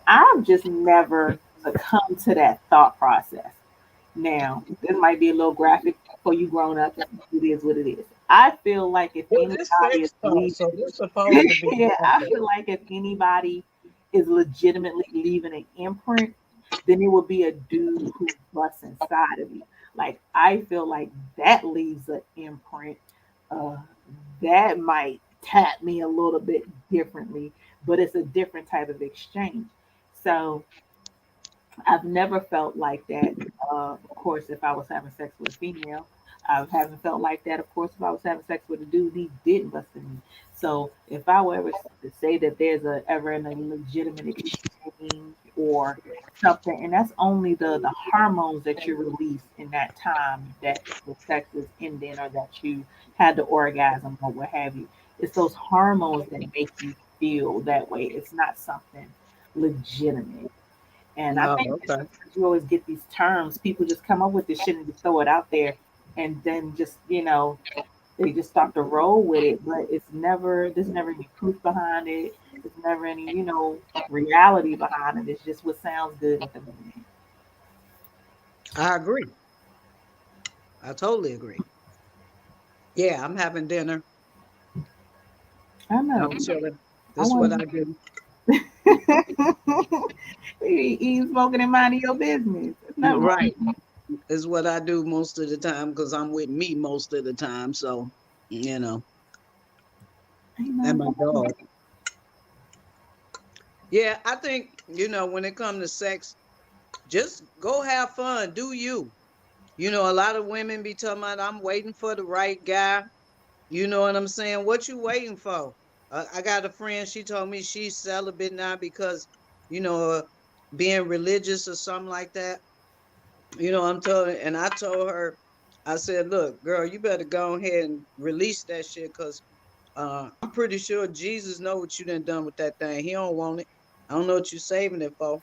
I've just never succumbed to that thought process. Now, this might be a little graphic for you grown ups. It is what it is. I feel like if Well, anybody this is sex talk, leaving, so this supposed to be yeah, I graphic. feel like if anybody is legitimately leaving an imprint, then it would be a dude who busts inside of you. Like I feel like that leaves an imprint. Uh, that might tap me a little bit differently, but it's a different type of exchange. So I've never felt like that. Of course, if I was having sex with a female, I haven't felt like that. Of course, if I was having sex with a dude, he didn't bust in me. So if I were ever to say that there's ever in a legitimate exchange or something, and that's only the hormones that you release in that time that the sex is ending or that you had the orgasm or what have you. It's those hormones that make you feel that way. It's not something legitimate. And I No, think that okay. sometimes you always get these terms, people just come up with this shit and just throw it out there and then just, they just start to roll with it. But there's never any proof behind it. There's never any, reality behind it. It's just what sounds good at the moment. I agree. I totally agree. Yeah, I'm having dinner. I I'm know. chilling. I This is what want I do. you eat, smoking, and minding your business. There's nothing Right. wrong. This is what I do most of the time because I'm with me most of the time. So, you know, Ain't and nothing my wrong. dog. Yeah, I think, when it comes to sex, just go have fun. Do you. A lot of women be talking about, I'm waiting for the right guy. You know what I'm saying? What you waiting for? I got a friend, she told me she's celibate now because, you know, uh, being religious or something like that. And I told her, I said, look, girl, you better go ahead and release that shit because I'm pretty sure Jesus know what you done with that thing. He don't want it. I don't know what you saving it for.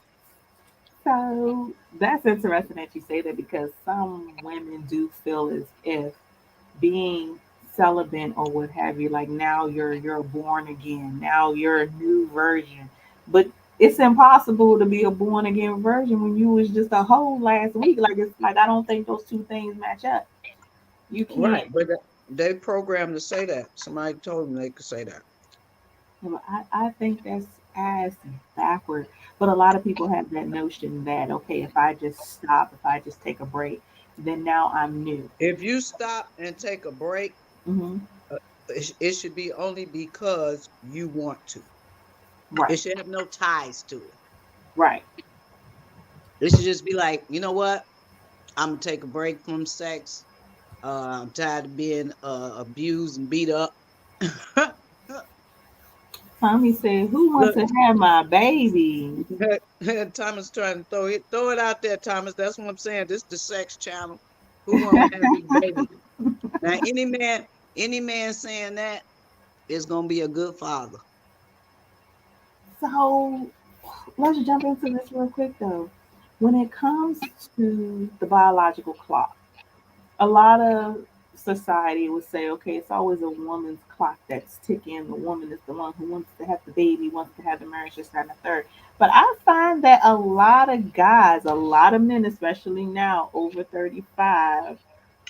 So that's interesting that you say that because some women do feel as if being celibate or what have you, like now you're born again, now you're a new virgin. But it's impossible to be a born again virgin when you was just a hoe last week. Like it's like I don't think those two things match up. You can't. Right, but they programmed to say that. Somebody told them they could say that. I think that's ass backward. But a lot of people have that notion that okay, if I just stop, if I just take a break, then now I'm new. If you stop and take a break, Hmm. uh, it should be only because you want to. It Right, should have no ties to it. right. It should just be like, you know what? I'm gonna take a break from sex. I'm tired of being abused and beat up. Tommy said, "Who wants Look, to have my baby?" Thomas trying to throw it out there, Thomas. That's what I'm saying. This is the sex channel. Who want to have his baby? Now, any man saying that is gonna be a good father. So let's jump into this real quick though. When it comes to the biological clock, a lot of society would say, okay, it's always a woman's clock that's ticking. The woman is the one who wants to have the baby, wants to have the marriage, this, that, and the third. But I find that a lot of guys, a lot of men, especially now over 35,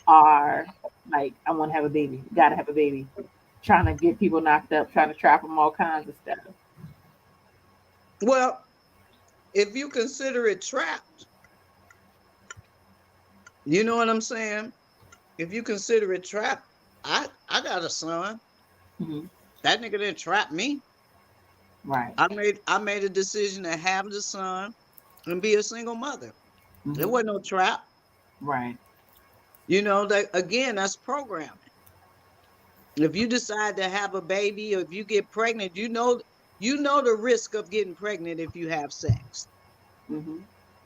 are like, I want to have a baby, gotta have a baby, trying to get people knocked up, trying to trap them, all kinds of stuff. Well, if you consider it trapped, you know what I'm saying? If you consider it trapped, I got a son. Hmm. That nigga didn't trap me. Right. I made a decision to have the son and be a single mother. There Hmm. wasn't no trap. Right. That again, that's programming. If you decide to have a baby or if you get pregnant, you know the risk of getting pregnant if you have sex. Hmm.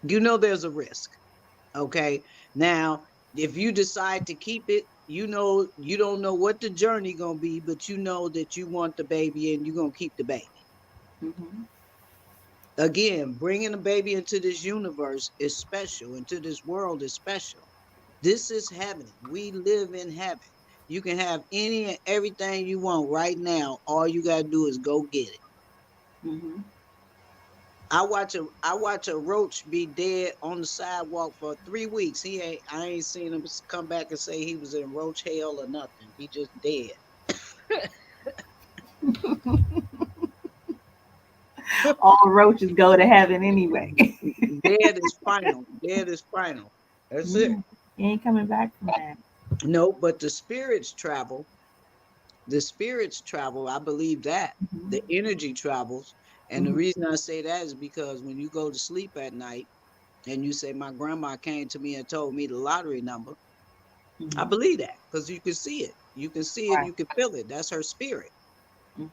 There's a risk. Okay. Now, if you decide to keep it, you don't know what the journey gonna be, but you know that you want the baby and you're gonna keep the baby. Hmm. Again, bringing a baby into this universe is special, into this world is special. This is heaven. We live in heaven. You can have any and everything you want right now. All you gotta do is go get it. Hmm. I watch a roach be dead on the sidewalk for 3 weeks. I ain't seen him come back and say he was in roach hell or nothing. He just dead. All roaches go to heaven anyway. Dead is final. Dead is final. That's it. Yeah, he ain't coming back from that. No, but the spirits travel. The spirits travel. I believe that. Hmm. The energy travels. And the Hmm. reason I say that is because when you go to sleep at night and you say, my grandma came to me and told me the lottery number, I Hmm. believe that because you can see it. You can see it. Right. You can feel it. That's her spirit. Hmm.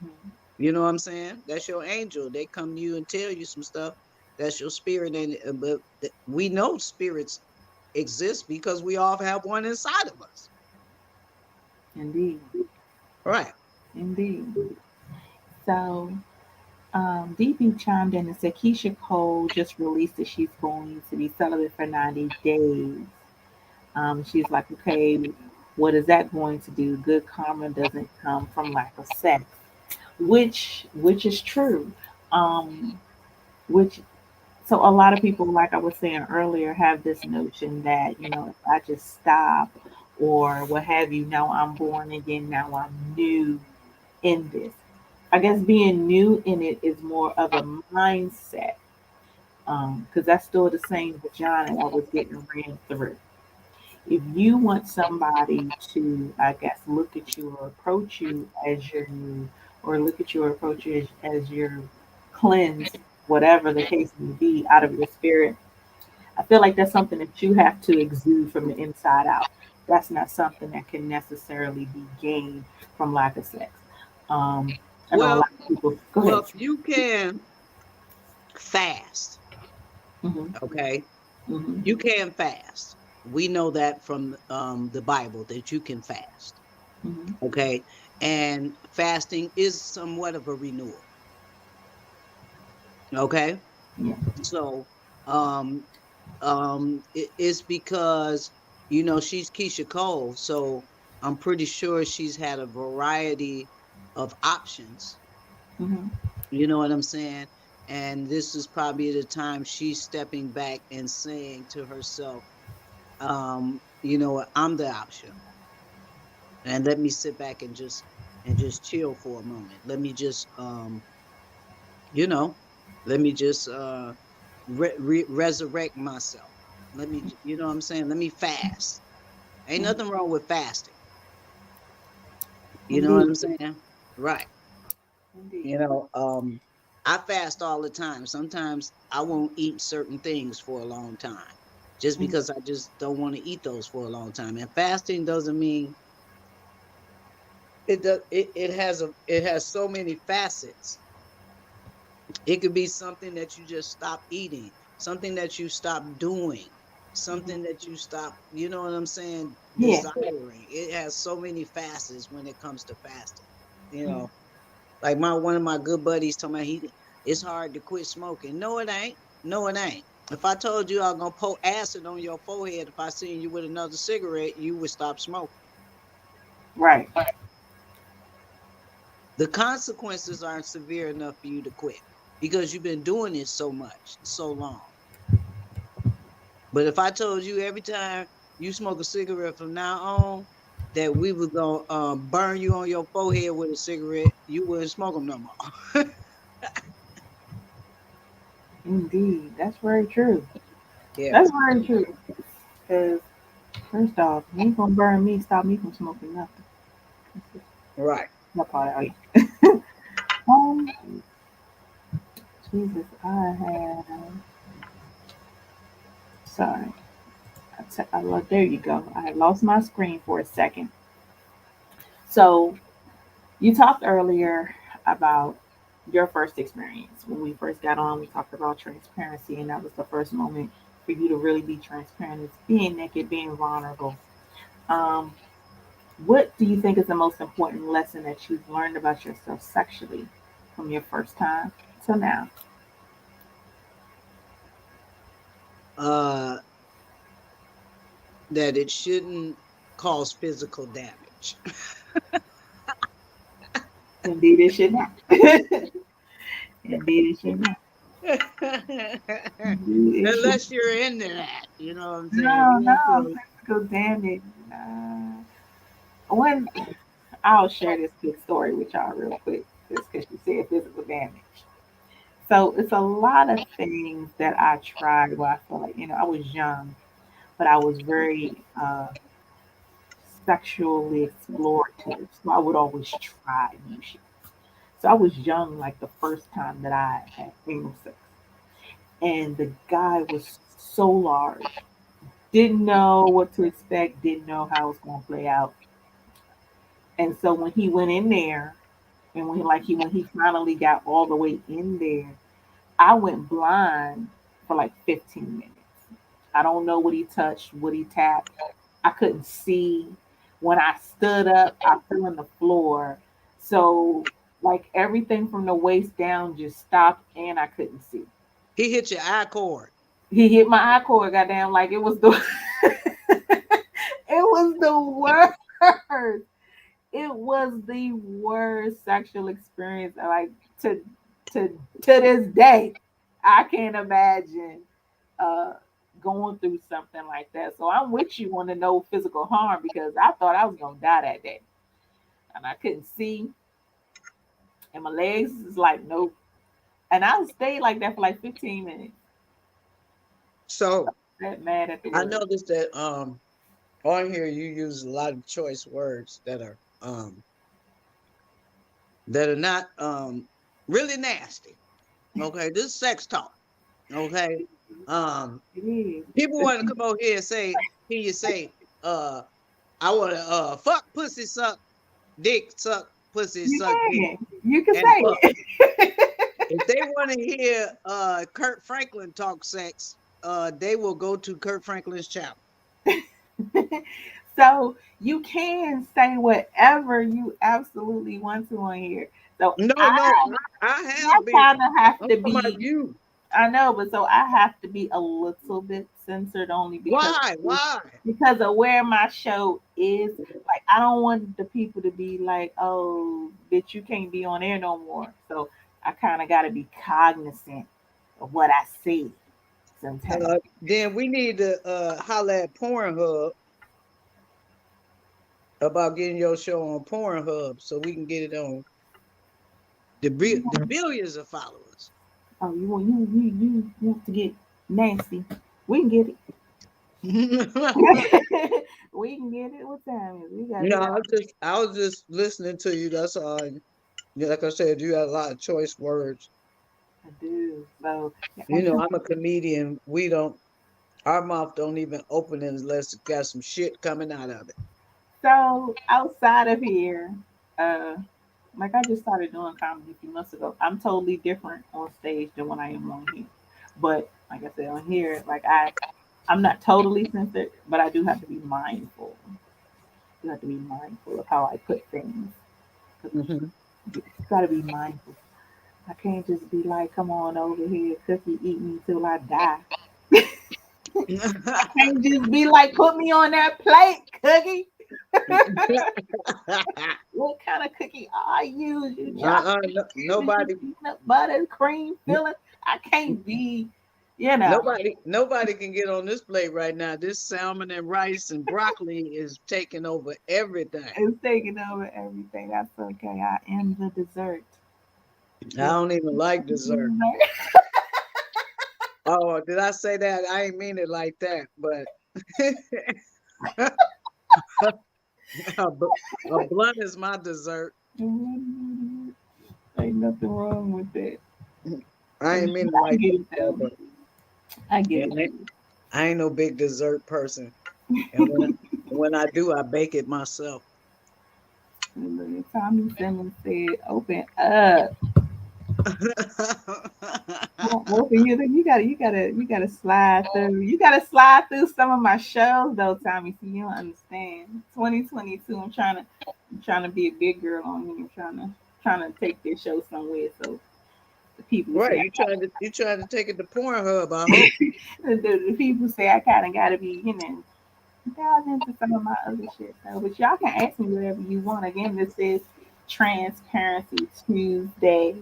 You know what I'm saying? That's your angel. They come to you and tell you some stuff. That's your spirit. But we know spirits exist because we all have one inside of us. Indeed. Right. Indeed. So, DB chimed in and said Keisha Cole just released that she's going to be celibate for 90 days. She's like, okay, what is that going to do? Good karma doesn't come from lack of sex, which is true. Um, which So a lot of people, like I was saying earlier, have this notion that, if I just stop or what have you, now I'm born again, now I'm new in this. I guess being new in it is more of a mindset, because that's still the same vagina I was getting ran through. If you want somebody to, I guess, look at you or approach you as you're new, or look at you or approach you as you're cleansed, whatever the case may be, out of your spirit, I feel like that's something that you have to exude from the inside out. That's not something that can necessarily be gained from lack of sex. Um, I know a Well, lot of people. Go ahead. well, you can fast. Hmm. Okay, Hmm. you can fast. We know that from the Bible that you can fast. Hmm. Okay, and fasting is somewhat of a renewal. Okay, Yeah. so um it's because she's Keisha Cole, so I'm pretty sure she's had a variety of options. Hmm. You know what I'm saying? And this is probably the time she's stepping back and saying to herself, you know what, I'm the option. And let me sit back and just chill for a moment. Let me just you know, let me just resurrect myself. Let me, you know what I'm saying? Let me fast. Ain't Hmm. nothing wrong with fasting. You know what Indeed. I'm saying? Right. Indeed. You know, I fast all the time. Sometimes I won't eat certain things for a long time just Hmm. because I just don't want to eat those for a long time. And fasting doesn't mean it has so many facets. It could be something that you just stop eating, something that you stop doing, Hmm. something that you stop, you know what I'm saying, Yeah. desiring. It has so many facets when it comes to fasting. You Hmm. know, like my one of my good buddies told me it's hard to quit smoking. No, it ain't. No, it ain't. If I told you I was gonna pour acid on your forehead if I seen you with another cigarette, you would stop smoking. Right. The consequences aren't severe enough for you to quit because you've been doing it so much, so long. But if I told you every time you smoke a cigarette from now on that we were gonna burn you on your forehead with a cigarette, you wouldn't smoke them no more. Indeed. That's very true. Yeah, That's very true. Because first off, you ain't gonna burn me, stop me from smoking nothing. That's just right. that part out. Um, Jesus, I have. Sorry. There you go. I had lost my screen for a second. So you talked earlier about your first experience. When we first got on, we talked about transparency, and that was the first moment for you to really be transparent. It's being naked, being vulnerable. Um, what do you think is the most important lesson that you've learned about yourself sexually from your first time to now? Uh, that it shouldn't cause physical damage. Indeed, it should not. Indeed, it should not. Indeed, it should. Unless you're into that, you know what I'm saying? No, You no, into physical damage. When I'll share this quick story with y'all real quick, just because you said physical damage. So it's a lot of things that I tried where I feel like, I was young, but I was very sexually explorative. So I would always try new shit. So I was young, like the first time that I had anal sex. And the guy was so large. Didn't know what to expect, didn't know how it was going to play out. And so when he went in there, and when he finally got all the way in there, I went blind for like 15 minutes. I don't know what he touched, what he tapped. I couldn't see. When I stood up, I fell on the floor. So like everything from the waist down just stopped and I couldn't see. he hit your eye cord. He hit my eye cord, goddamn, like it was the it was the worst. It was the worst sexual experience. Like to to this day, I can't imagine uh, going through something like that. So I'm with you on the no physical harm because I thought I was gonna die that day, and I couldn't see, and my legs is like nope. And I stayed like that for like 15 minutes. So That mad at the I word. noticed that on here you use a lot of choice words that are not really nasty. Okay, this is sex talk. Okay. Um It is. People want to come over here and say, hear you say, I wanna fuck pussy suck, dick suck, pussy You suck dick, can. You can and say fuck. it. If they want to hear Kurt Franklin talk sex, they will go to Kurt Franklin's channel. So you can say whatever you absolutely want to on here. So No, I, no, I I have been. kind of have I'm to talking about be. you. I know, but so I have to be a little bit censored only Why? Why? because of where my show is. Like I don't want the people to be like, "Oh, bitch, you can't be on air no more." So I kind of got to be cognizant of what I see sometimes. Then we need to holler at Pornhub about getting your show on Pornhub so we can get it on the billions of followers. Oh, you want to get nasty? We can get it. We can get it. What time is it? We gotta No, get out. I was just listening to you. That's all. Yeah, like I said, you had a lot of choice words. I do. So yeah, You know, I'm a comedian. We don't. Our mouth don't even open unless it got some shit coming out of it. so outside of here, uh, like I just started doing comedy a few months ago. I'm totally different on stage than when I am on here. But like I said, on here, I'm not totally censored, but I do have to be mindful. You have to be mindful of how I put things. 'Cause Hmm. you gotta be mindful. I can't just be like, come on over here, cookie, eat me till I die. I can't just be like, put me on that plate, cookie. What kind of cookie are you? You chocolate chips, you Nobody, peanut butter, cream filling. I can't be, you know, nobody can get on this plate right now. This salmon and rice and broccoli is taking over everything. it's taking over everything. That's okay. I am the dessert. I What don't even like dessert. dessert? Oh, did I say that? I ain't mean it like that, but a blunt is my dessert. Ain't nothing wrong with that. I ain't mean it I like get it that, though. but I get yeah, it. I ain't no big dessert person. And when I do, I bake it myself. Look, Tommy Simmons said, "Open up." Open you gotta slide through. You gotta slide through some of my shows though, Tommy. So you don't understand. 2022. I'm trying to be a big girl on here. I'm trying to take this show somewhere. So the people Right, say you trying to take it to Pornhub, I hope. the people say I kind of gotta be, dive into some of my other shit though. But y'all can ask me whatever you want. Again, this is Transparency Tuesday.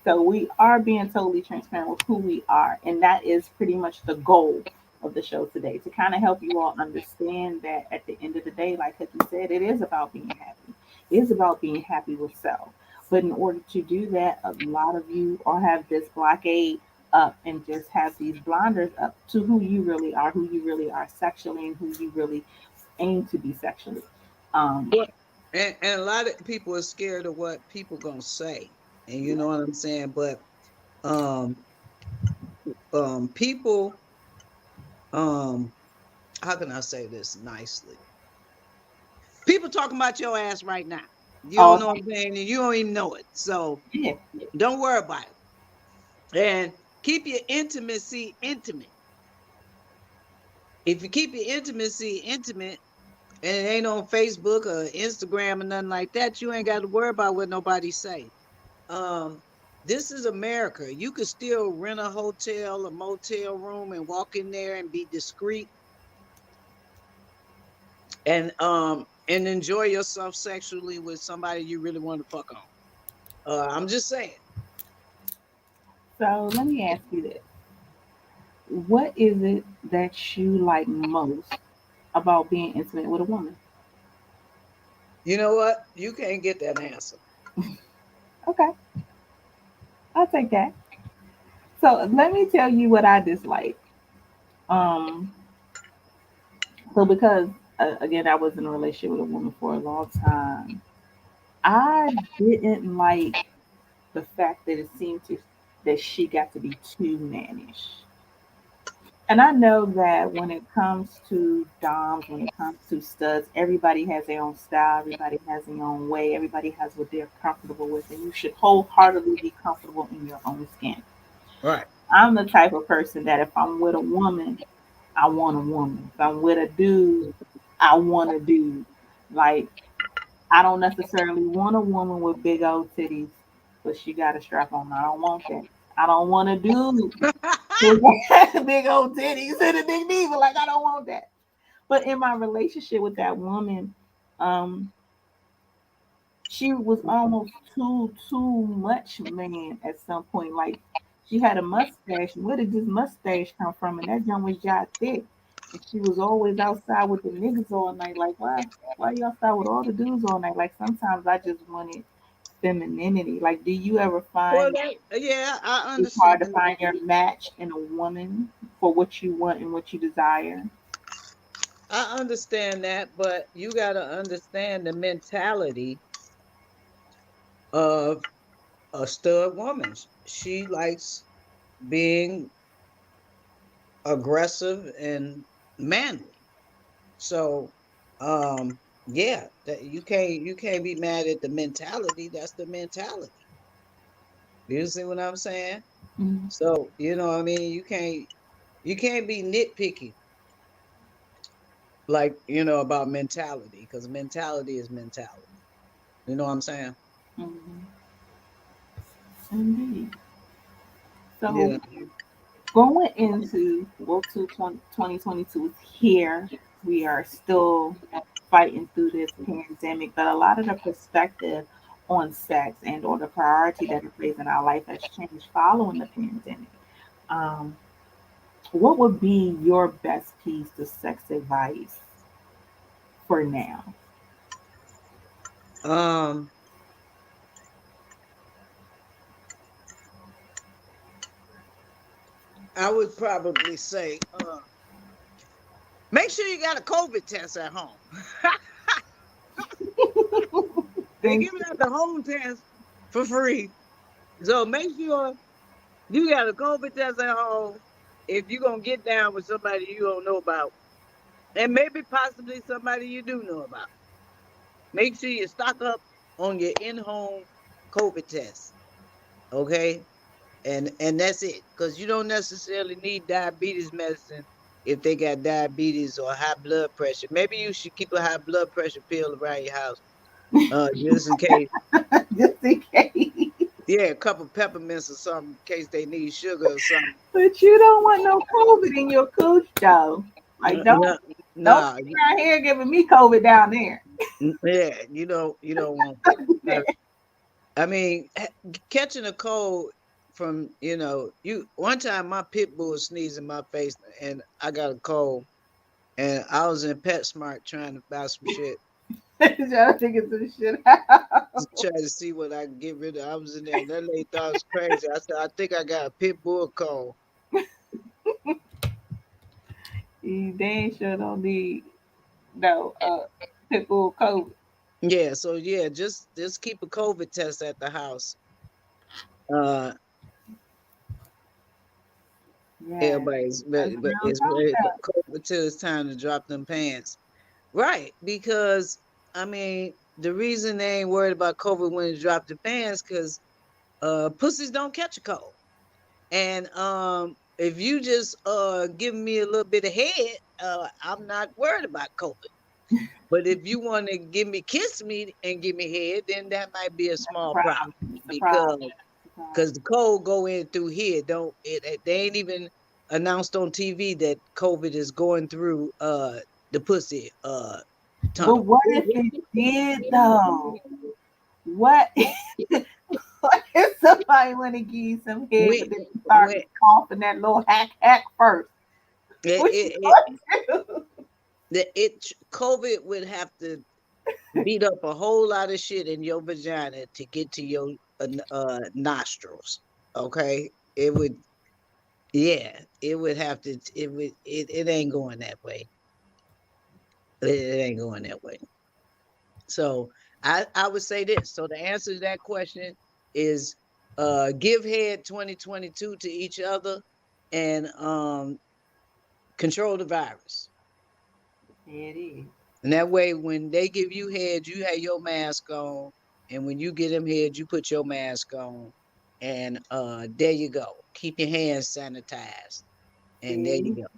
So we are being totally transparent with who we are. And that is pretty much the goal of the show today to kind of help you all understand that at the end of the day, like Cookie said, it is about being happy. It is about being happy with self. But in order to do that, a lot of you all have this blockade up and just have these blinders up to who you really are sexually, and who you really aim to be sexually. Um, Well, and a lot of people are scared of what people gonna say, and you know what I'm saying. But um, people, um, how can I say this nicely? People talking about your ass right now. You don't know oh, what I'm saying, and you don't even know it. So yeah, don't worry about it, and keep your intimacy intimate. If you keep your intimacy intimate, and it ain't on Facebook or Instagram or nothing like that, you ain't got to worry about what nobody say. Um, this is America. You could still rent a hotel, a motel room, and walk in there and be discreet and enjoy yourself sexually with somebody you really want to fuck on. I'm just saying. So let me ask you this. What is it that you like most about being intimate with a woman? You know what? You can't get that answer. Okay, I'll take that. So let me tell you what I dislike. Um, so because again, I was in a relationship with a woman for a long time. I didn't like the fact that it seemed to that she got to be too mannish. And I know that when it comes to doms, when it comes to studs, everybody has their own style, everybody has their own way, everybody has what they're comfortable with, and you should wholeheartedly be comfortable in your own skin. Right. I'm the type of person that if I'm with a woman, I want a woman. If I'm with a dude, I want a dude. Like, I don't necessarily want a woman with big old titties, but she got a strap on. I don't want that. I don't want a dude with big old titties and a big diva. Like, I don't want that. But in my relationship with that woman, um, she was almost too much man at some point. Like she had a mustache. Where did this mustache come from? And that junk was jot thick. And she was always outside with the niggas all night. Like why you outside with all the dudes all night? Like sometimes I just wanted femininity. Like do you ever Well, find yeah, I it's understand hard to that. find your match in a woman for what you want and what you desire? I understand that, but you got to understand the mentality of a stud woman. She likes being aggressive and manly. So, yeah, that you can't be mad at the mentality. That's the mentality. You see what I'm saying? Mhm. So, you know what I mean? You can't be nitpicky like, about mentality because mentality is mentality. You know what I'm saying? Mhm. Indeed. So Yeah. going into well to 2022 is here. We are still fighting through this pandemic, but a lot of the perspective on sex and or the priority that it plays in our life has changed following the pandemic. Um, what would be your best piece of sex advice for now? Um, I would probably say, make sure you got a COVID test at home. They Thank giving out the home test for free. So make sure you got a COVID test at home if you're gonna get down with somebody you don't know about. And maybe possibly somebody you do know about. Make sure you stock up on your in-home COVID test. Okay? And that's it. Because you don't necessarily need diabetes medicine if they got diabetes or high blood pressure. Maybe you should keep a high blood pressure pill around your house, just in case. just in case. Yeah, a couple peppermints or something in case they need sugar or something. But you don't want no COVID in your cooch, though. Like No, don't nah, be around here giving me COVID down there. yeah, you don't want that. I mean, catching a cold from, you one time my pit bull sneezed in my face and I got a cold and I was in PetSmart trying to buy some shit Trying to figure some shit out. to try to see what I can get rid of. I was in there and that lady thought I was crazy. I said, I think I got a pit bull cold. You damn sure don't need no pit bull COVID. Yeah, so yeah, just keep a COVID test at the house. Uh Yeah, Everybody's that's but real it's talk ready for though. COVID till it's time to drop them pants. Right, because I mean the reason they ain't worried about COVID when it drop the pants because pussies don't catch a cold. And if you just give me a little bit of head, I'm not worried about COVID. But if you want to give me kiss me and give me head, then that might be a That's the small problem problem. It's the problem. because It's the problem. because the cold go in through here. Don't they ain't even announced on TV that COVID is going through the pussy But tunnel. what if it did though? What Like if somebody want to give you some head, we but then you start we coughing that little hack first. it, What you it, gonna do? it COVID would have to beat up a whole lot of shit in your vagina to get to your nostrils. Okay, it would. Yeah, it would have to. It would. It ain't going that way. It ain't going that way. So I would say this. So the answer to that question is give head 2022 to each other and control the virus. It is. And that way when they give you head, you have your mask on. And when you get them head, you put your mask on. And there you go. Keep your hands sanitized. And there you See, go.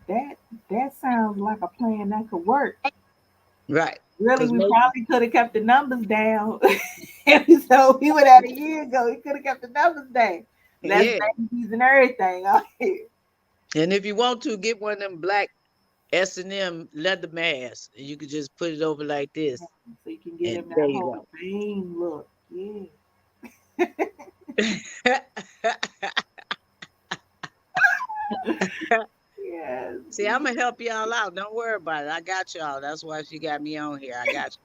that that sounds like a plan that could work. Right. Really, Because we maybe, probably could have kept the numbers down. And so we would have a year ago. We could have kept the numbers down. Less yeah. babies and everything out here. And if you want to, get one of them black S&M leather masks. And you could just put it over like this. So you can give And them there that you whole go. fame look. Yeah. Yes. See, I'm gonna help y'all out. Don't worry about it. I got y'all. That's why she got me on here. I got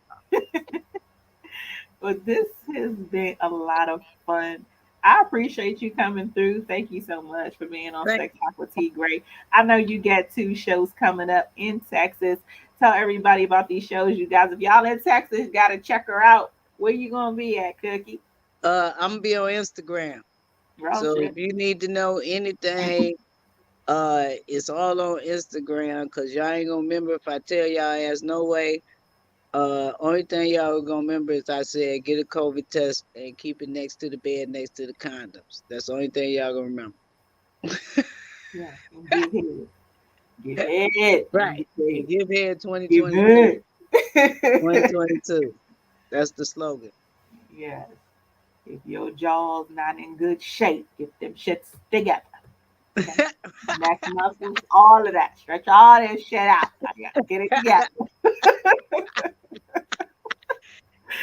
But this has been a lot of fun. I appreciate you coming through. Thank you so much for being on you. Sex Talk with T Gray. I know you got two shows coming up in Texas. Tell everybody about these shows, you guys. If y'all in Texas, gotta check her out. Where you gonna be at, Cookie? I'm gonna be on Instagram. Oh So if shit. you need to know anything, it's all on Instagram. Cause y'all ain't gonna remember if I tell y'all ass no way. Only thing y'all gonna remember is I said get a COVID test and keep it next to the bed, next to the condoms. That's the only thing y'all gonna remember. Yeah, and give head. Give head. And Right. get head. And give head Give 2022. head. 2022. That's the slogan. Yes. If your jaw's not in good shape, get them shits together. Okay. Neck muscles, all of that. Stretch all that shit out. I gotta get it together.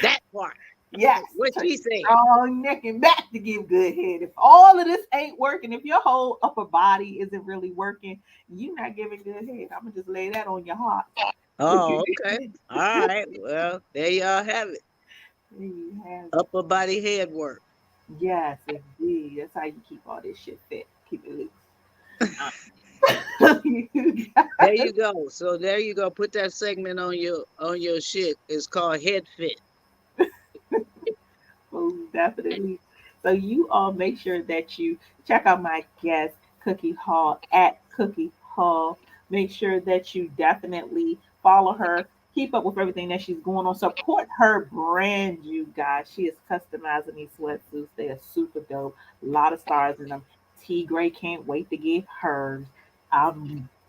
That part. Yes. What Take she a said. strong neck and back to give good head. If all of this ain't working, if your whole upper body isn't really working, you're not giving good head. I'm gonna just lay that on your heart. Oh, okay. All right. Well, there y'all have it. There you have it. Upper body head work. Yes, indeed. That's how you keep all this shit fit. Keep it loose. You There guys, you go. So there you go. Put that segment on your shit. It's called Head Fit. most definitely. So you all make sure that you check out my guest, Cookie Hall, at Cookie Hall. Make sure that you definitely follow her. Keep up with everything that she's going on. Support her brand, you guys. She is customizing these sweatsuits. They are super dope. A lot of stars in them. T Gray can't wait to get hers. I'll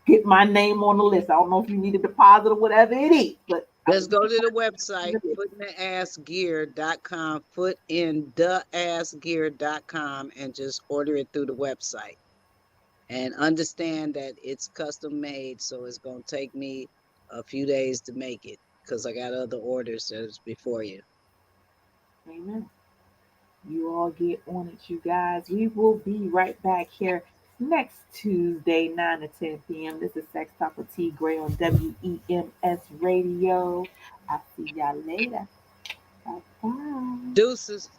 get my name on the list. I don't know if you need a deposit or whatever it is, but I Let's will go get to the on website, the list. footintheassgear.com, footintheassgear.com, and just order it through the website. And understand that it's custom made, so it's going to take me a few days to make it because I got other orders that's before you. Amen. You all get on it, you guys. We will be right back here next Tuesday, 9 to 10 p.m. This is Sex Talk with T Gray on WEMS Radio. I'll see y'all later. Bye bye. Deuces.